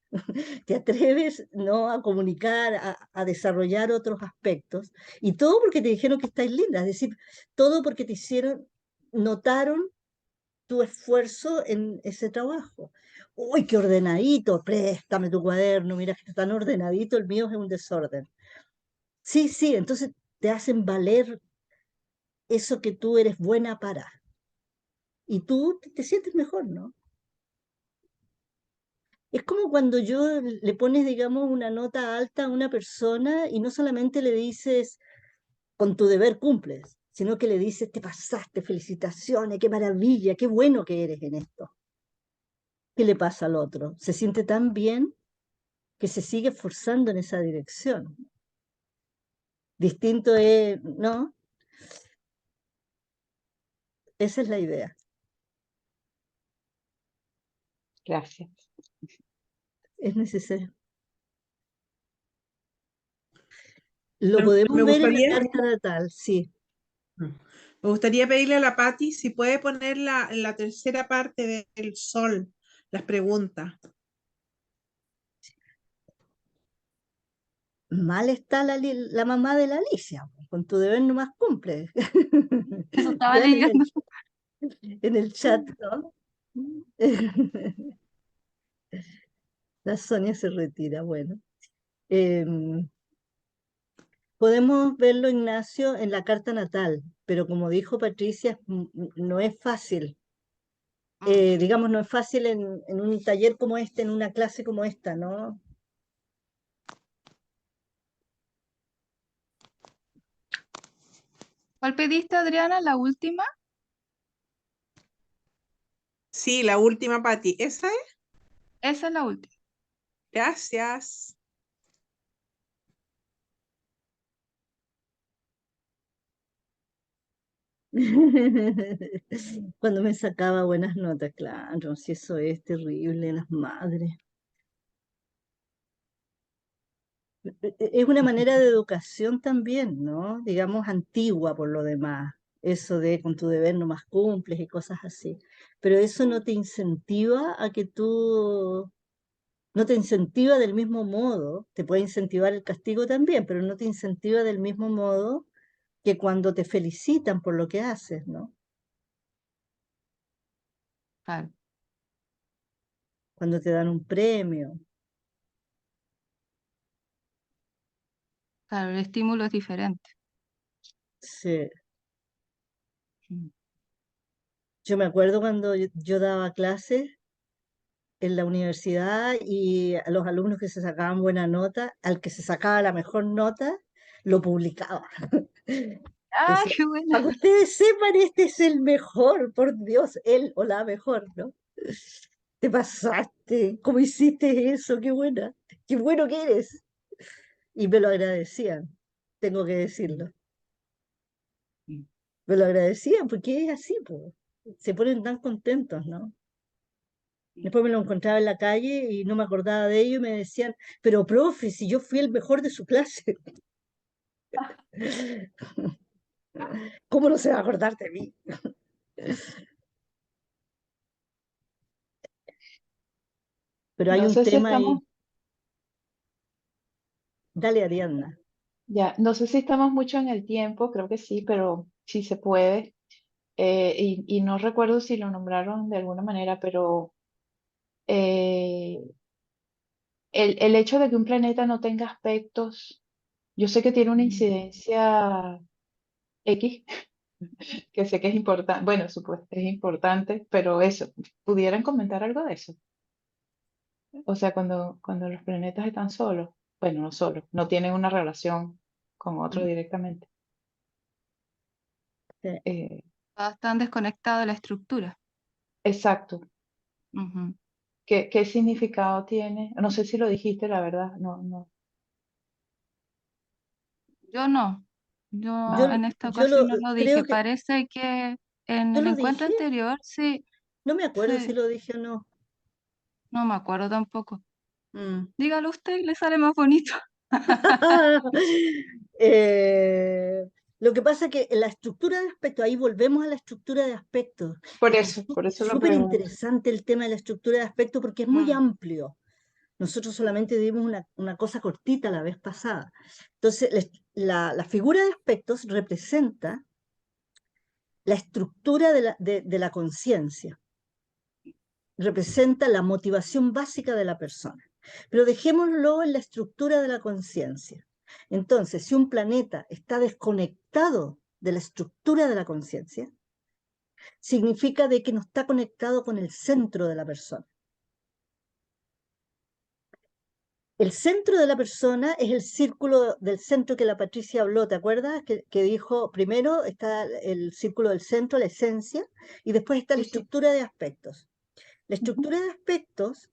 S1: te atreves no a comunicar, a desarrollar otros aspectos, y todo porque te dijeron que estáis linda, es decir, todo porque te hicieron, notaron tu esfuerzo en ese trabajo. Uy, qué ordenadito, préstame tu cuaderno, mira que está tan ordenadito, el mío es un desorden. Sí, sí, entonces te hacen valer eso que tú eres buena para. Y tú te sientes mejor, ¿no? Es como cuando yo le pones, digamos, una nota alta a una persona y no solamente le dices, con tu deber cumples, sino que le dices, te pasaste, felicitaciones, qué maravilla, qué bueno que eres en esto. ¿Qué le pasa al otro? Se siente tan bien que se sigue esforzando en esa dirección. Distinto es, ¿no? Esa es la idea.
S4: Gracias.
S1: Es necesario. Lo podemos
S6: Me
S1: ver en la
S6: gustaría,
S1: carta natal, sí.
S6: me gustaría pedirle a la Patti si puede poner la tercera parte del sol, las preguntas.
S1: Mal está la mamá de la Alicia, con tu deber nomás cumple.
S2: Eso estaba
S1: Vean
S2: leyendo.
S1: en el chat, ¿no? La Sonia se retira, bueno. Em, Podemos verlo, Ignacio, en la carta natal, pero como dijo Patricia, no es fácil. Digamos, no es fácil en un taller como este, en una clase como esta, ¿no?
S2: ¿Cuál pediste, Adriana? ¿La última?
S6: Sí, la última, Pati. ¿Esa es?
S2: Esa es la última.
S6: Gracias.
S1: Cuando me sacaba buenas notas, claro, si eso es terrible, las madres. Es una manera de educación también, ¿no? Digamos antigua por lo demás. Eso de con tu deber no más cumples y cosas así. Pero eso no te incentiva a que tú, no te incentiva del mismo modo, te puede incentivar el castigo también, pero no te incentiva del mismo modo que cuando te felicitan por lo que haces, ¿no?
S2: Claro,
S1: Cuando te dan un premio.
S2: claro, el estímulo es diferente.
S1: Sí.
S2: Mm.
S1: Yo me acuerdo cuando yo daba clases en la universidad y a los alumnos que se sacaban buena nota, al que se sacaba la mejor nota, lo publicaba.
S2: ¡Ah,
S1: Decía,
S2: qué
S1: para
S2: buena!
S1: que ustedes sepan, este es el mejor, por Dios, él o la mejor, ¿no? Te pasaste, ¿cómo hiciste eso? Qué buena, qué bueno que eres. Y me lo agradecían, tengo que decirlo.
S2: Mm.
S1: Me lo agradecían porque es así, pues. Se ponen tan contentos, ¿no? Después me lo encontraba en la calle y no me acordaba de ello y me decían, pero profe, si yo fui el mejor de su clase, ¿cómo no se va a acordar de mí? Pero hay
S4: No
S1: un
S4: sé si
S1: tema
S4: estamos,
S1: ahí, dale Ariadna.
S4: ya, no sé si estamos mucho en el tiempo, creo que sí, pero sí se puede. Y no recuerdo si lo nombraron de alguna manera, pero eh, el hecho de que un planeta no tenga aspectos, yo sé que tiene una incidencia X, que sé que es importante, bueno, supuesto, es importante, pero eso, ¿pudieran comentar algo de eso? O sea, cuando los planetas están solos, bueno, no solos, no tienen una relación con otro directamente.
S1: Sí.
S4: Eh,
S2: Están desconectados de la estructura.
S4: exacto.
S2: Ujú.
S4: ¿Qué significado tiene? No sé si lo dijiste, la verdad, no, no.
S2: Yo no. Yo
S1: Yo,
S4: Ah,
S2: en esta
S1: yo
S2: ocasión no lo
S1: creo
S2: dije.
S1: que,
S2: Parece que en
S1: yo
S2: el
S1: lo
S2: encuentro
S1: dije,
S2: anterior, sí,
S1: no me acuerdo si
S2: sí,
S1: lo dije o no.
S2: no me acuerdo tampoco.
S1: Mm.
S2: Dígalo usted, le sale más bonito.
S1: Eh, lo que pasa es que la estructura de aspectos, ahí volvemos a la estructura de aspectos. Es
S4: por eso lo
S1: súper
S4: pregunto.
S1: interesante el tema de la estructura de aspectos porque es muy
S2: Mm.
S1: amplio. Nosotros solamente dimos una cosa cortita la vez pasada. Entonces, la figura de aspectos representa la estructura de la conciencia, representa la motivación básica de la persona. Pero dejémoslo en la estructura de la conciencia. Entonces, si un planeta está desconectado de la estructura de la conciencia, significa de que no está conectado con el centro de la persona. El centro de la persona es el círculo del centro que la Patricia habló, ¿te acuerdas? Que dijo, primero está el círculo del centro, la esencia, y después está la
S4: Sí, sí.
S1: estructura de aspectos. La
S4: Ujú.
S1: estructura de aspectos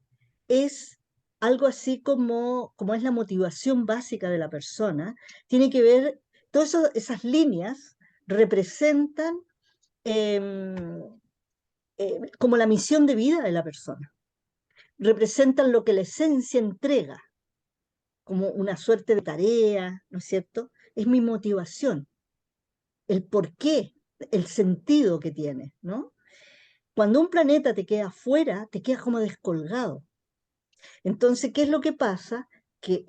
S1: es algo así como es la motivación básica de la persona. Tiene que ver, todas esas líneas representan em, como la misión de vida de la persona. Representan lo que la esencia entrega, como una suerte de tarea, ¿no es cierto? Es mi motivación, el por qué, el sentido que tiene, ¿no? Cuando un planeta te queda fuera, te quedas como descolgado. Entonces, ¿qué es lo que pasa? Que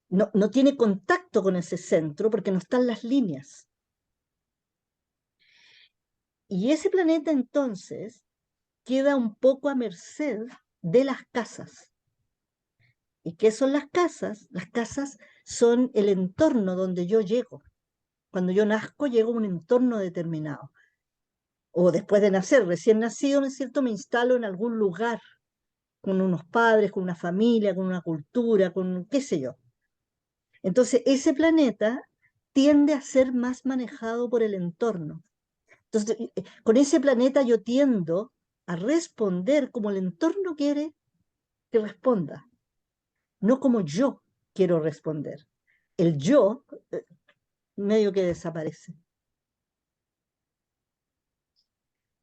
S1: no tiene contacto con ese centro porque no están las líneas. Y ese planeta entonces queda un poco a merced de las casas. ¿Y qué son las casas? Las casas son el entorno donde yo llego. Cuando yo nazco, llego a un entorno determinado. O después de nacer, recién nacido, ¿no es cierto?, me instalo en algún lugar, con unos padres, con una familia, con una cultura, con qué sé yo. Entonces, ese planeta tiende a ser más manejado por el entorno. Entonces, con ese planeta yo tiendo a responder como el entorno quiere que responda, no como yo quiero responder. El yo medio que desaparece.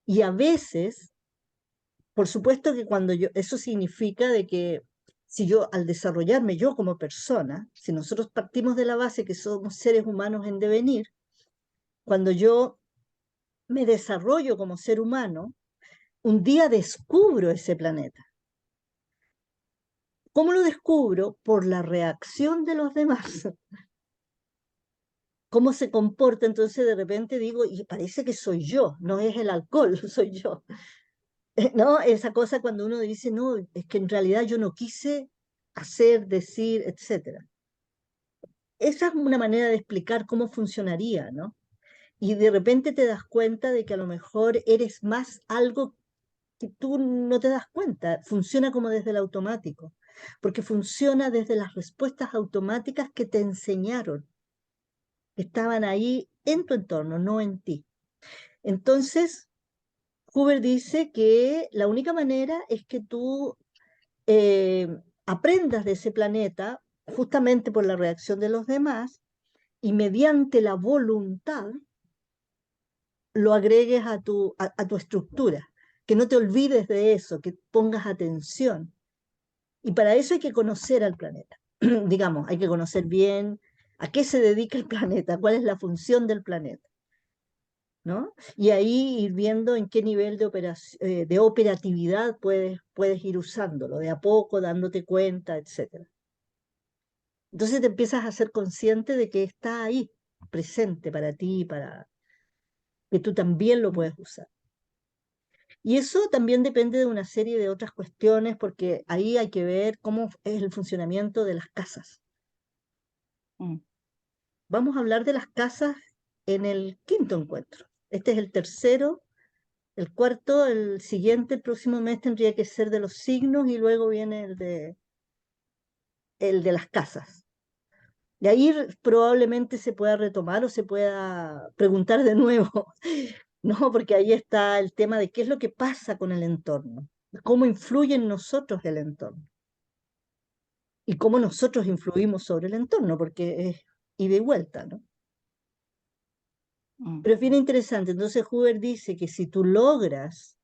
S1: Y a veces, por supuesto que cuando yo, eso significa de que si yo al desarrollarme yo como persona, si nosotros partimos de la base que somos seres humanos en devenir, cuando yo me desarrollo como ser humano, un día descubro ese planeta. ¿Cómo lo descubro? Por la reacción de los demás. ¿Cómo se comporta? Entonces de repente digo, y parece que soy yo, no es el alcohol, soy yo. ¿No? Esa cosa cuando uno dice, no, es que en realidad yo no quise hacer, decir, etcétera. Esa es una manera de explicar cómo funcionaría, ¿no? Y de repente te das cuenta de que a lo mejor eres más algo que tú no te das cuenta. Funciona como desde el automático, porque funciona desde las respuestas automáticas que te enseñaron, que estaban ahí en tu entorno, no en ti. Entonces, Huber dice que la única manera es que tú eh, aprendas de ese planeta justamente por la reacción de los demás y mediante la voluntad lo agregues a tu estructura, que no te olvides de eso, que pongas atención. Y para eso hay que conocer al planeta. Digamos, hay que conocer bien a qué se dedica el planeta, cuál es la función del planeta, ¿no? Y ahí ir viendo en qué nivel de operatividad puedes ir usándolo, de a poco, dándote cuenta, etcétera. Entonces te empiezas a ser consciente de que está ahí, presente para ti, para que tú también lo puedes usar. Y eso también depende de una serie de otras cuestiones, porque ahí hay que ver cómo es el funcionamiento de las casas.
S2: Mm.
S1: Vamos a hablar de las casas en el quinto encuentro. Este es el tercero, el cuarto, el siguiente, el próximo mes tendría que ser de los signos y luego viene el de las casas. Y ahí probablemente se pueda retomar o se pueda preguntar de nuevo, ¿no? Porque ahí está el tema de qué es lo que pasa con el entorno, cómo influye en nosotros el entorno y cómo nosotros influimos sobre el entorno, porque es ida y vuelta, ¿no?
S2: Mm.
S1: Pero es bien interesante. Entonces Huber dice que si tú logras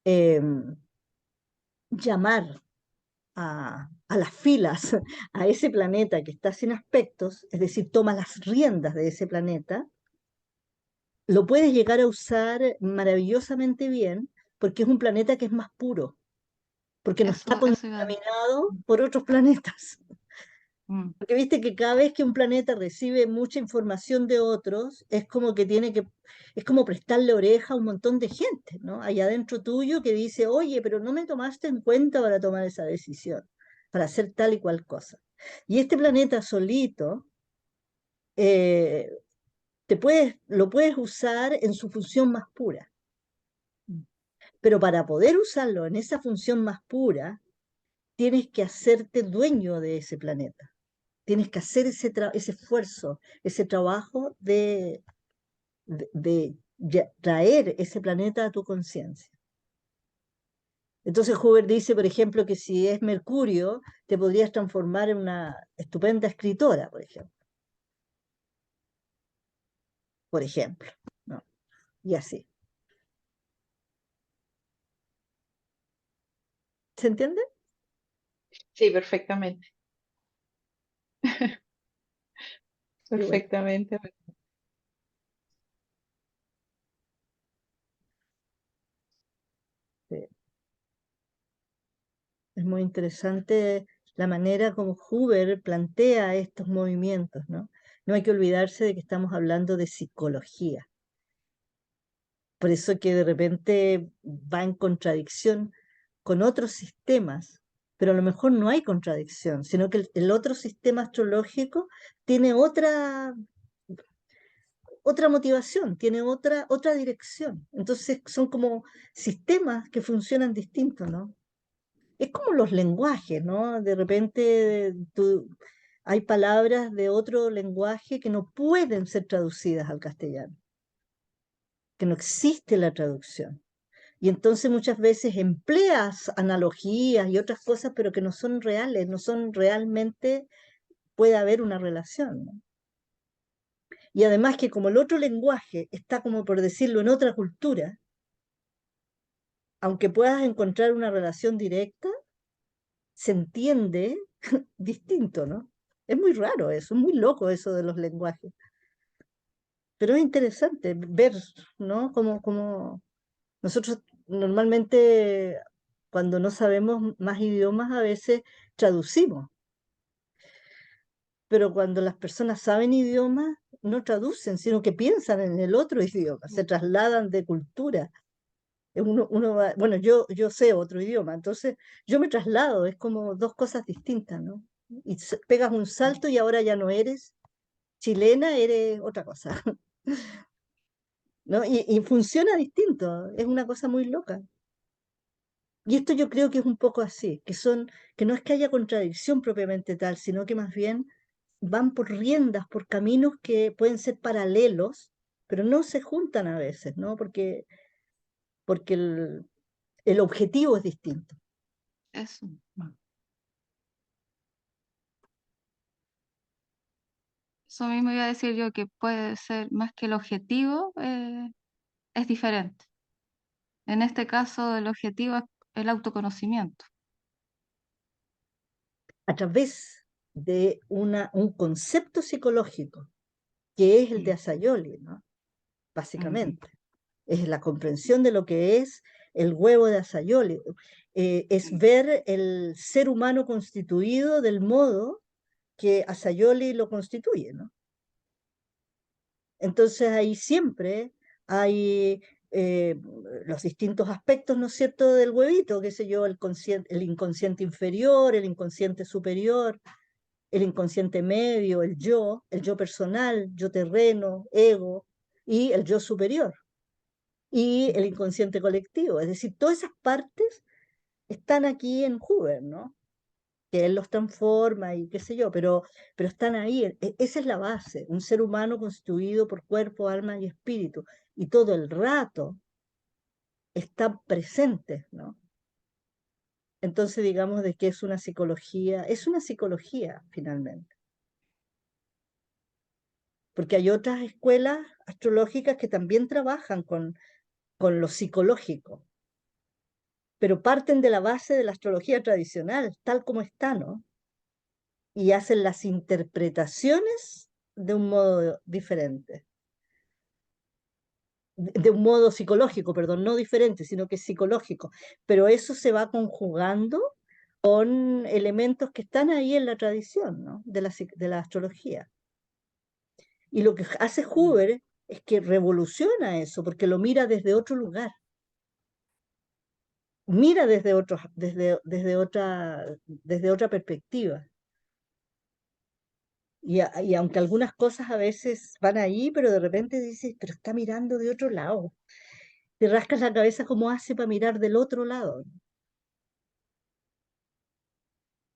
S1: eh, llamar a las filas a ese planeta que está sin aspectos, es decir, toma las riendas de ese planeta, lo puedes llegar a usar maravillosamente bien porque es un planeta que es más puro, porque no está
S2: Eso iba a decir.
S1: contaminado por otros planetas.
S2: Mm.
S1: Porque viste que cada vez que un planeta recibe mucha información de otros, es como que es como prestarle oreja a un montón de gente, ¿no? Allá adentro tuyo que dice, oye, pero no me tomaste en cuenta para tomar esa decisión, para hacer tal y cual cosa. Y este planeta solito, eh, lo puedes usar en su función más pura. Pero para poder usarlo en esa función más pura, tienes que hacerte dueño de ese planeta. Tienes que hacer ese esfuerzo, ese trabajo de traer ese planeta a tu conciencia. Entonces Huber dice, por ejemplo, que si es Mercurio, te podrías transformar en una estupenda escritora, por ejemplo. Por ejemplo, ¿no? Y así. ¿Se entiende?
S4: Sí, perfectamente.
S1: Qué bueno.
S4: Perfectamente.
S1: Sí. Es muy interesante la manera como Huber plantea estos movimientos, ¿no? No hay que olvidarse de que estamos hablando de psicología. Por eso que de repente va en contradicción con otros sistemas, pero a lo mejor no hay contradicción, sino que el otro sistema astrológico tiene otra motivación, tiene otra dirección. Entonces son como sistemas que funcionan distintos, ¿no? Es como los lenguajes, ¿no? De repente hay palabras de otro lenguaje que no pueden ser traducidas al castellano, que no existe la traducción. Y entonces muchas veces empleas analogías y otras cosas, pero que no son reales, no son realmente, puede haber una relación, ¿no? Y además que como el otro lenguaje está, como por decirlo, en otra cultura, aunque puedas encontrar una relación directa, se entiende distinto, ¿no? Es muy raro eso, es muy loco eso de los lenguajes. Pero es interesante ver, ¿no? Como nosotros normalmente cuando no sabemos más idiomas a veces traducimos, pero cuando las personas saben idiomas no traducen, sino que piensan en el otro idioma, se trasladan de cultura. Bueno, yo sé otro idioma, entonces yo me traslado, es como dos cosas distintas, ¿no? Y pegas un salto y ahora ya no eres chilena, eres otra cosa, ¿no? Y funciona distinto, es una cosa muy loca. Y esto yo creo que es un poco así, que no es que haya contradicción propiamente tal, sino que más bien van por riendas, por caminos que pueden ser paralelos, pero no se juntan a veces, ¿no? Porque el objetivo es distinto.
S2: Eso. Eso mismo iba a decir yo, que puede ser más que el objetivo, es diferente. En este caso, el objetivo es el autoconocimiento.
S1: A través de un concepto psicológico, que es el de Asayoli, ¿no? Básicamente. Es la comprensión de lo que es el huevo de Asayoli. Es ver el ser humano constituido del modo que Asayoli lo constituye, ¿no? Entonces ahí siempre hay los distintos aspectos, ¿no es cierto?, del huevito, qué sé yo, el inconsciente inferior, el inconsciente superior, el inconsciente medio, el yo personal, yo terreno, ego, y el yo superior, y el inconsciente colectivo. Es decir, todas esas partes están aquí en Huber, ¿no? Que él los transforma y qué sé yo, pero están ahí. Esa es la base, un ser humano constituido por cuerpo, alma y espíritu, y todo el rato está presente, ¿no? Entonces digamos de que es una psicología finalmente, porque hay otras escuelas astrológicas que también trabajan con lo psicológico, pero parten de la base de la astrología tradicional, tal como está, ¿no? Y hacen las interpretaciones de un modo diferente, de un modo psicológico, perdón, no diferente, sino que psicológico, pero eso se va conjugando con elementos que están ahí en la tradición, ¿no? De la astrología. Y lo que hace Huber es que revoluciona eso, porque lo mira desde otro lugar, mira desde otra perspectiva. Y aunque algunas cosas a veces van ahí, pero de repente dices, pero está mirando de otro lado. Te rascas la cabeza cómo hace para mirar del otro lado.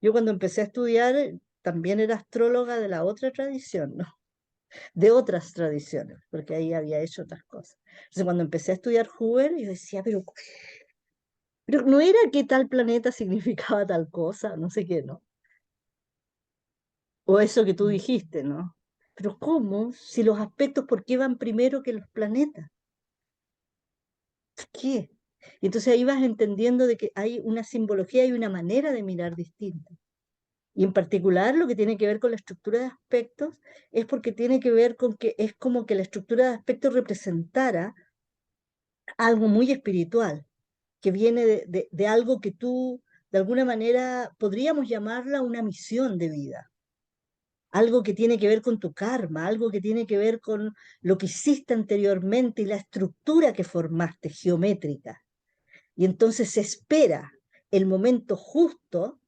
S1: Yo cuando empecé a estudiar también era astróloga de la otra tradición, ¿no? De otras tradiciones, porque ahí había hecho otras cosas. Entonces cuando empecé a estudiar Huber, yo decía, pero no era que tal planeta significaba tal cosa, no sé qué, ¿no? O eso que tú dijiste, ¿no? Pero ¿cómo? Si los aspectos, ¿por qué van primero que los planetas? ¿Por qué? Y entonces ahí vas entendiendo de que hay una simbología y una manera de mirar distinta. Y en particular lo que tiene que ver con la estructura de aspectos es porque tiene que ver con que es como que la estructura de aspectos representara algo muy espiritual, que viene de algo que tú, de alguna manera, podríamos llamarla una misión de vida, algo que tiene que ver con tu karma, algo que tiene que ver con lo que hiciste anteriormente y la estructura que formaste, geométrica. Y entonces se espera el momento justo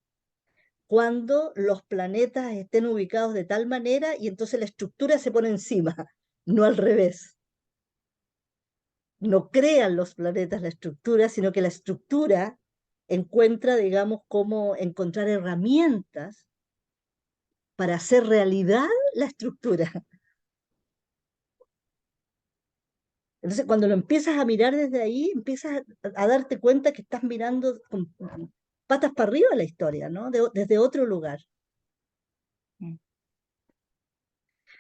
S1: cuando los planetas estén ubicados de tal manera y entonces la estructura se pone encima, no al revés. No crean los planetas la estructura, sino que la estructura encuentra, digamos, cómo encontrar herramientas para hacer realidad la estructura. Entonces, cuando lo empiezas a mirar desde ahí, empiezas a darte cuenta que estás mirando con patas para arriba la historia, ¿no? Desde otro lugar.
S2: Mm.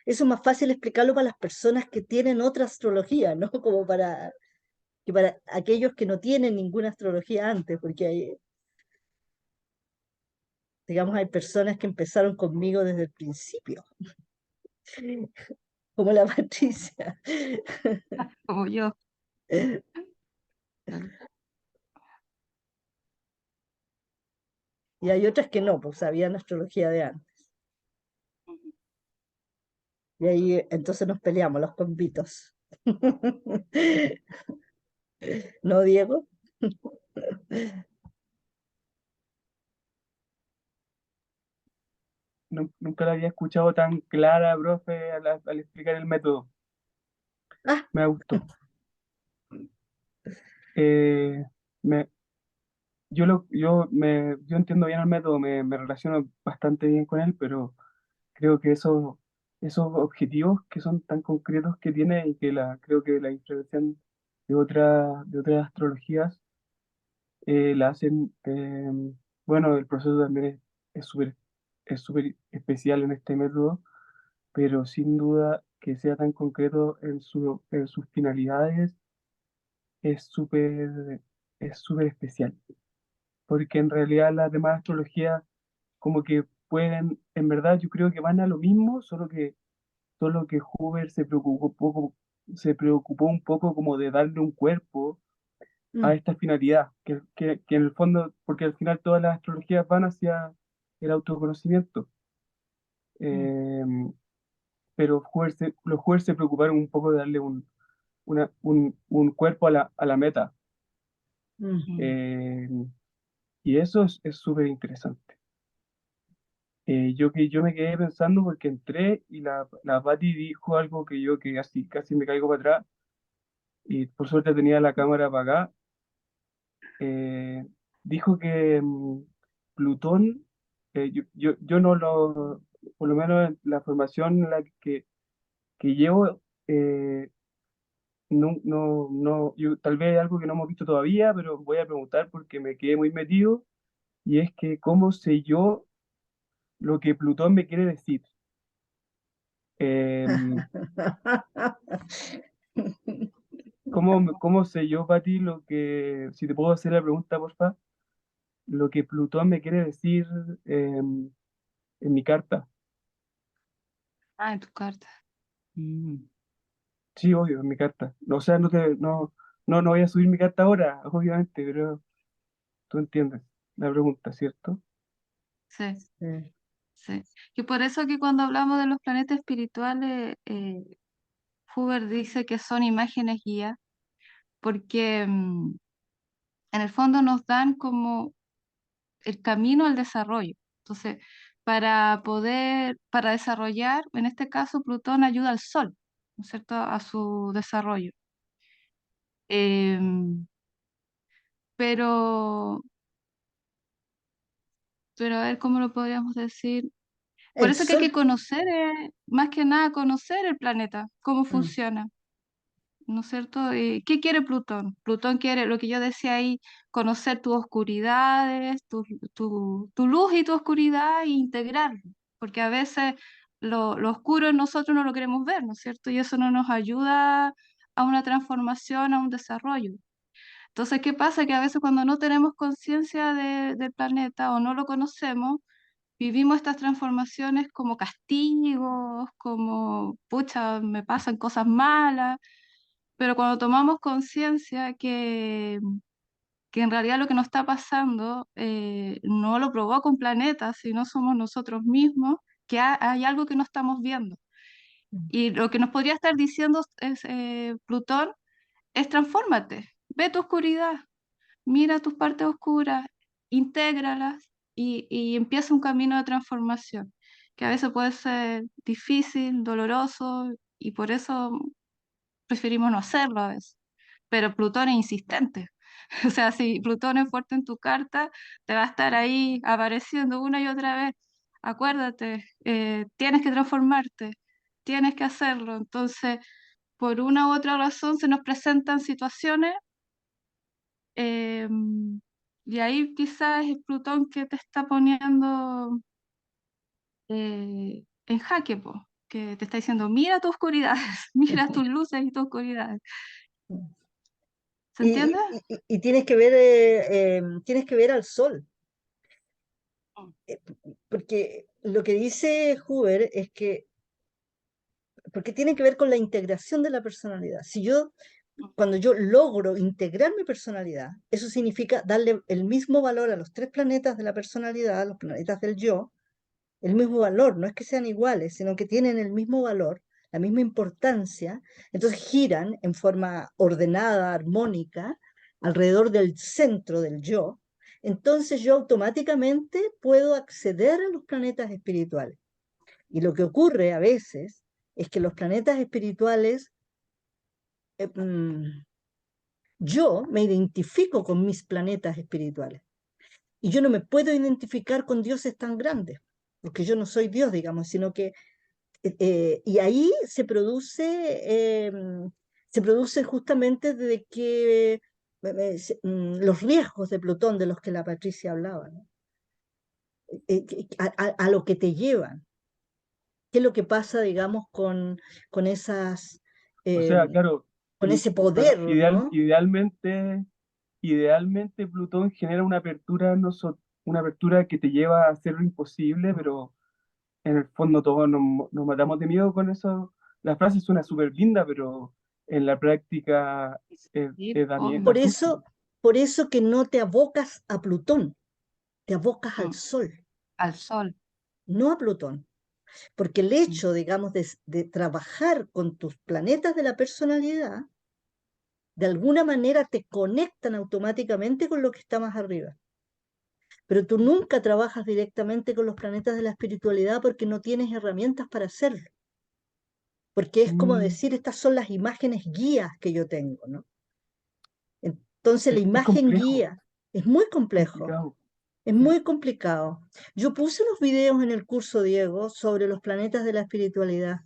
S1: Eso es más fácil explicarlo para las personas que tienen otra astrología, ¿no? Como que para aquellos que no tienen ninguna astrología antes, porque hay, digamos, hay personas que empezaron conmigo desde el principio, como la Patricia.
S2: Como yo. Claro.
S1: Y hay otras que no, pues sabían astrología de antes.
S2: Ujú.
S1: Y ahí entonces nos peleamos los compitos. ¿No, Diego?
S7: Nunca la había escuchado tan clara, profe, al explicar el método.
S1: Ah,
S7: Me gustó. Eh, me, yo entiendo bien el método, me relaciono bastante bien con él, pero creo que esos objetivos que son tan concretos que tiene y que creo que la diferencian de otras astrologías, la hacen, bueno, el proceso también es súper especial en este método, pero sin duda que sea tan concreto en sus finalidades es es súper especial, porque en realidad las demás astrologías como que pueden, en verdad yo creo que van a lo mismo, solo que Huber se preocupó un poco como de darle un cuerpo a
S1: mm,
S7: esta finalidad, que en el fondo, porque al final todas las astrologías van hacia el autoconocimiento.
S1: mm,
S7: Eh, pero los Huber se preocuparon un poco de darle un cuerpo a a la meta.
S1: mm.
S2: Mm.
S7: Eh, y eso es súper interesante. Yo me quedé pensando porque entré y la Patti dijo algo que yo que casi me caigo para atrás y por suerte tenía la cámara apagada. Dijo que Plutón, yo no lo, por lo menos en la formación en que llevo, no, tal vez algo que no hemos visto todavía, pero voy a preguntar porque me quedé muy metido, y es que cómo sé yo lo que Plutón me quiere decir. Em, cómo sé yo, Pati, si te puedo hacer la pregunta, porfa, lo que Plutón me quiere decir en mi carta?
S2: Ah, en tu carta. Mm.
S7: Sí, obvio, en mi carta. O sea, no voy a subir mi carta ahora, obviamente, pero tú entiendes la pregunta, ¿cierto?
S2: Sí,
S1: Sí.
S2: sí. Y por eso que cuando hablamos de los planetas espirituales, Huber dice que son imágenes guías, porque en el fondo nos dan como el camino al desarrollo. Entonces, para desarrollar, en este caso, Plutón ayuda al Sol, ¿no es cierto?, a su desarrollo. Em, pero, pero a ver cómo lo podríamos decir. Por
S1: El
S2: eso que hay que
S1: sol,
S2: conocer, más que nada, conocer el planeta, cómo
S1: mm,
S2: funciona. ¿No es cierto? ¿Qué quiere Plutón? Plutón quiere, lo que yo decía ahí, conocer tus oscuridades, tu luz y tu oscuridad e integrarlo, porque a veces lo oscuro en nosotros no lo queremos ver, ¿no es cierto? Y eso no nos ayuda a una transformación, a un desarrollo. Entonces, ¿qué pasa? Que a veces cuando no tenemos conciencia del planeta o no lo conocemos, vivimos estas transformaciones como castigos, como, pucha, me pasan cosas malas, pero cuando tomamos conciencia que en realidad lo que nos está pasando no lo provoca un planeta, sino somos nosotros mismos, que hay algo que no estamos viendo.
S1: mm,
S2: Y lo que nos podría estar diciendo es, Plutón es transfórmate, ve tu oscuridad, mira tus partes oscuras, intégralas y empieza un camino de transformación, que a veces puede ser difícil, doloroso, y por eso preferimos no hacerlo a veces. Pero Plutón es insistente. O sea, si Plutón es fuerte en tu carta, te va a estar ahí apareciendo una y otra vez. Acuérdate, tienes que transformarte, tienes que hacerlo. Entonces, por una u otra razón se nos presentan situaciones, y ahí quizás es Plutón que te está poniendo en jaque, po, que te está diciendo, mira tus oscuridades, mira tus luces y tus oscuridades. ¿Se entiende?
S1: Y tienes que ver al sol, eh, porque lo que dice Huber es que, porque tiene que ver con la integración de la personalidad. Cuando yo logro integrar mi personalidad, eso significa darle el mismo valor a los tres planetas de la personalidad, los planetas del yo, el mismo valor, no es que sean iguales, sino que tienen el mismo valor, la misma importancia, entonces giran en forma ordenada, armónica, alrededor del centro del yo, entonces yo automáticamente puedo acceder a los planetas espirituales. Y lo que ocurre a veces es que los planetas espirituales, eh, mm, yo me identifico con mis planetas espirituales y yo no me puedo identificar con dioses tan grandes, porque yo no soy Dios, digamos, sino que y ahí se produce justamente de que los riesgos de Plutón de los que la Patricia hablaba, ¿no? A lo que te llevan. ¿Qué es lo que pasa, digamos, con esas,
S7: O
S1: eh,
S7: sea, claro,
S1: con ese poder, ¿no?
S7: idealmente Plutón genera una apertura, no una apertura que te lleva a hacer lo imposible, pero en el fondo todos nos matamos de miedo con eso. La frase suena súper linda, pero en la práctica
S2: Sí,
S7: da
S1: Por
S2: obvio.
S7: susto.
S1: eso, por eso que no te abocas a Plutón, te abocas al
S2: Mm,
S1: Sol,
S2: al sol.
S1: no a Plutón. Porque el
S2: Mm,
S1: hecho, digamos, de trabajar con tus planetas de la personalidad, de alguna manera te conectan automáticamente con lo que está más arriba. Pero tú nunca trabajas directamente con los planetas de la espiritualidad porque no tienes herramientas para hacerlo. Porque es como
S7: Mm,
S1: decir, estas son las imágenes guías que yo tengo, ¿no? Entonces la
S7: es
S1: imagen
S7: complejo,
S1: guía es muy complejo,
S7: complicado.
S1: es
S7: Sí,
S1: muy complicado. Yo puse los videos en el curso, Diego, sobre los planetas de la espiritualidad.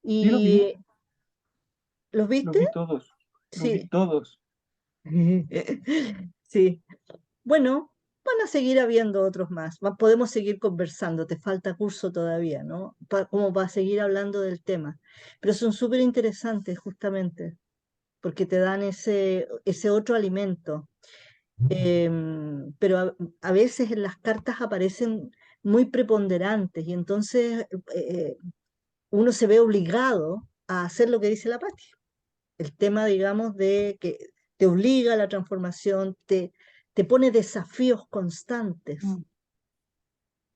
S7: sí
S1: ¿Y los
S7: los
S1: viste?
S7: vi todos, los vi
S1: Sí.
S7: todos.
S1: Sí. Bueno, van a seguir habiendo otros más. Podemos seguir conversando. Te falta curso todavía, ¿no? Como para seguir hablando del tema. Pero son súper interesantes justamente porque te dan ese otro alimento. Pero a veces en las cartas aparecen muy preponderantes y entonces uno se ve obligado a hacer lo que dice la Pati. El tema, digamos, de que te obliga a la transformación, te pone desafíos constantes,
S2: mm,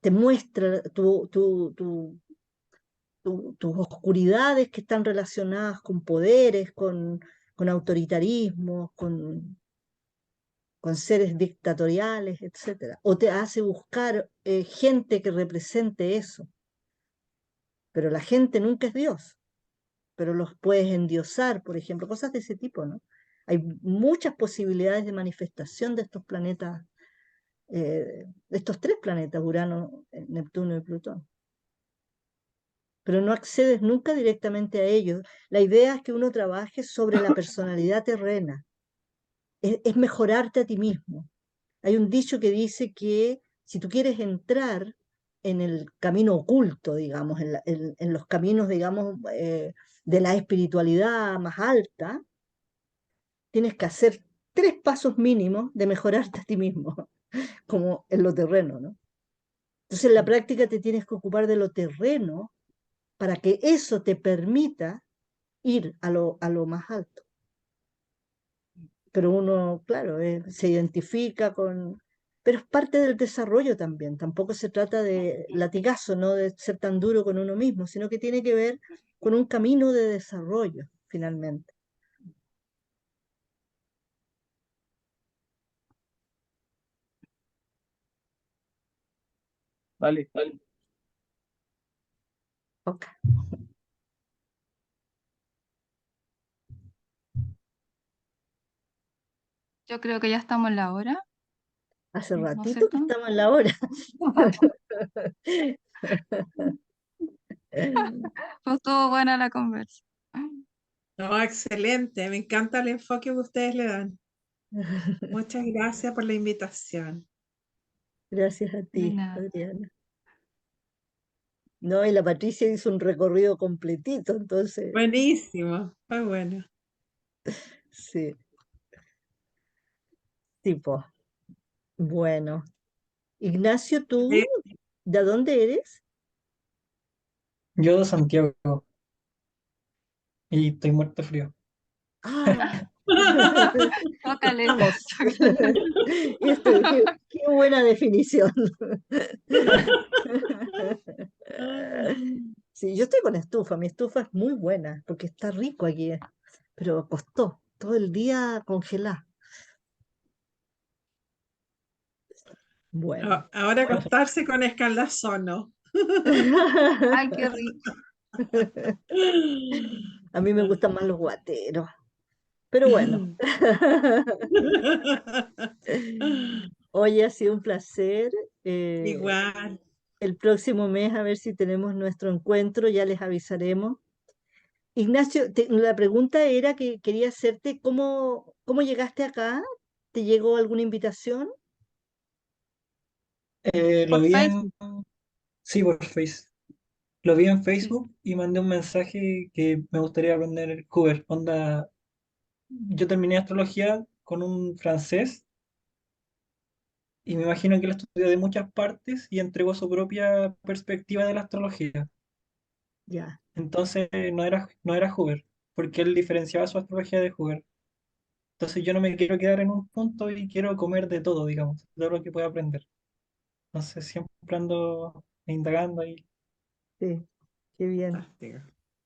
S1: te muestra tus oscuridades que están relacionadas con poderes, con autoritarismos, con seres dictatoriales, etcétera. O te hace buscar gente que represente eso. Pero la gente nunca es Dios, pero los puedes endiosar, por ejemplo, cosas de ese tipo, ¿no? Hay muchas posibilidades de manifestación de estos planetas, de estos tres planetas, Urano, Neptuno y Plutón. Pero no accedes nunca directamente a ellos. La idea es que uno trabaje sobre la personalidad terrena, es mejorarte a ti mismo. Hay un dicho que dice que si tú quieres entrar en el camino oculto, digamos, en los caminos, digamos, de la espiritualidad más alta, tienes que hacer tres pasos mínimos de mejorarte a ti mismo, como en lo terreno, ¿no? Entonces, en la práctica te tienes que ocupar de lo terreno para que eso te permita ir a lo más alto. Pero uno, claro, se identifica con... Pero es parte del desarrollo también, tampoco se trata de latigazo, no de ser tan duro con uno mismo, sino que tiene que ver con un camino de desarrollo, finalmente.
S7: Vale.
S1: Ok.
S2: Yo creo que ya estamos en la hora,
S1: Hace
S2: ¿no es
S1: ratito que
S2: cierto?
S1: estamos en la hora.
S2: Pues estuvo buena la conversa.
S6: No, excelente. Me encanta el enfoque que ustedes le dan. Muchas gracias por la invitación.
S1: Gracias a
S2: De
S1: ti,
S2: nada.
S1: Adriana. No, y la Patricia hizo un recorrido completito, entonces,
S6: Buenísimo. Muy bueno.
S1: sí, tipo. Bueno, Ignacio, ¿tú
S6: Sí.
S1: de dónde eres?
S5: Yo de Santiago y estoy muerto de frío.
S1: Ah,
S2: Tócale.
S1: estamos. Qué buena definición. Sí, yo estoy con estufa, mi estufa es muy buena porque está rico aquí, pero costó todo el día congelar. Bueno.
S6: Ahora
S5: Bueno,
S6: acostarse con escaldazono.
S2: Ay, qué rico.
S1: A mí me gustan más los guateros, pero bueno. Hoy ha sido un placer. eh,
S6: Igual.
S1: el próximo mes a ver si tenemos nuestro encuentro, ya les avisaremos. Ignacio, la pregunta era que quería hacerte, ¿cómo llegaste acá? ¿Te llegó alguna invitación?
S5: lo
S2: Por
S5: vi
S2: Facebook,
S5: sí, por Face. Lo vi en
S2: sí.
S5: Facebook y mandé un mensaje que me gustaría aprender Hoover. Onda, yo terminé astrología con un francés y me imagino que él estudió de muchas partes y entregó su propia perspectiva de la astrología.
S1: Ya,
S5: Entonces no era Hoover, porque él diferenciaba su astrología de Hoover. Entonces yo no me quiero quedar en un punto y quiero comer de todo, digamos, de todo lo que pueda aprender. Entonces siempre ando indagando ahí.
S1: sí, qué bien.
S6: Fantástico.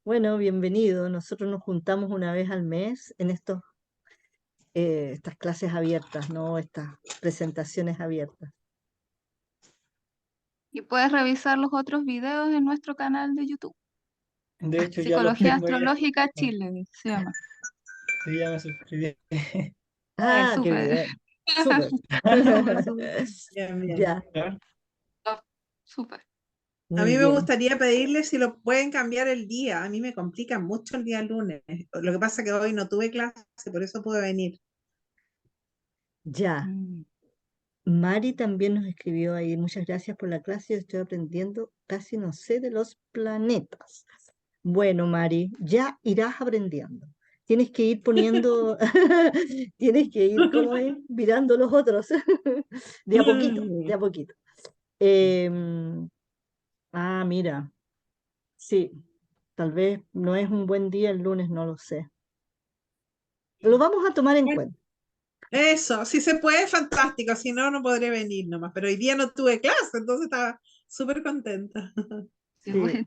S1: Bueno, bienvenido. Nosotros nos juntamos una vez al mes en estas clases abiertas, ¿no? Estas presentaciones abiertas.
S2: Y puedes revisar los otros videos en nuestro canal de YouTube.
S5: De hecho ya los
S2: Psicología
S5: tengo ahí.
S2: Astrológica Chile se llama.
S5: Sí, ya me suscribí.
S1: Ah, qué
S2: Súper.
S1: bien. Súper.
S2: Súper, súper.
S6: Bien, bien.
S1: Ya,
S2: Top, súper.
S6: A
S1: muy
S6: mí me
S1: bien.
S6: gustaría pedirle si lo pueden cambiar el día. A mí me complica mucho el día lunes. Lo que pasa es que hoy no tuve clase, por eso pude venir.
S1: Ya.
S2: Mm.
S1: Mari también nos escribió ahí. Muchas gracias por la clase. Estoy aprendiendo, casi no sé de los planetas. Bueno, Mari, ya irás aprendiendo. Tienes que ir poniendo, tienes que ir, ¿cómo es? Mirando los otros, de a poquito, de a poquito. Em, mira, sí, tal vez no es un buen día el lunes, no lo sé. Lo vamos a tomar en
S6: Bueno,
S1: cuenta.
S6: eso, si se puede, fantástico. Si no, no podré venir nomás. Pero hoy día no tuve clase, entonces estaba súper contenta.
S2: Qué
S1: Sí,
S2: bueno.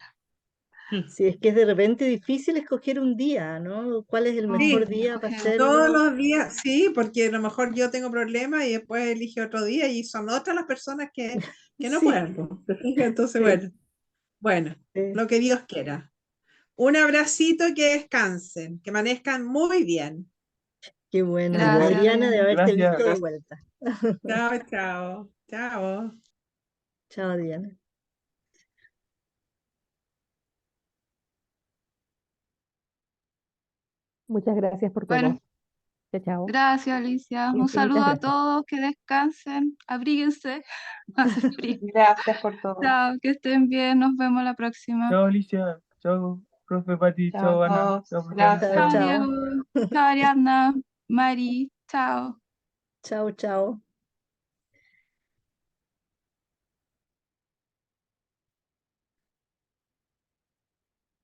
S1: sí, es que es de repente difícil escoger un día, ¿no? ¿Cuál es el
S2: Oh,
S1: mejor
S6: Sí,
S1: día para
S2: escoger uno.
S6: todos
S1: hacerlo?
S6: los días, sí, porque a lo mejor yo tengo problemas y después elige otro día y son otras las personas que no
S1: Sí,
S6: pueden, po. ¿Te fijas? Entonces,
S1: sí,
S6: bueno,
S1: sí.
S6: lo que Dios quiera. Un abracito, que descansen, que amanezcan muy bien.
S1: Qué bueno. Y
S2: Gracias,
S5: Igual,
S1: Adriana de
S2: Adriana.
S1: haberte
S7: Gracias.
S1: visto de vuelta.
S6: Chao, chao, chao.
S1: Chao, Diana.
S3: Muchas gracias por
S2: Bueno,
S3: todo. Chao, chao.
S2: gracias, Alicia. Un
S3: Infinitas
S2: saludo a
S3: gracias.
S2: todos, que descansen, abríguense, hace frío.
S4: Gracias por todo.
S2: Chao, que estén bien, nos vemos la próxima.
S7: Chao, Alicia. Chao, profe Pati.
S4: Chao a
S7: Chao, Ana.
S4: todos.
S7: Chao, profe
S1: Chao,
S7: Alicia.
S2: Chao,
S1: chao.
S2: Diego. Chao, Ariadna. Mari. Chao.
S1: Chao, chao.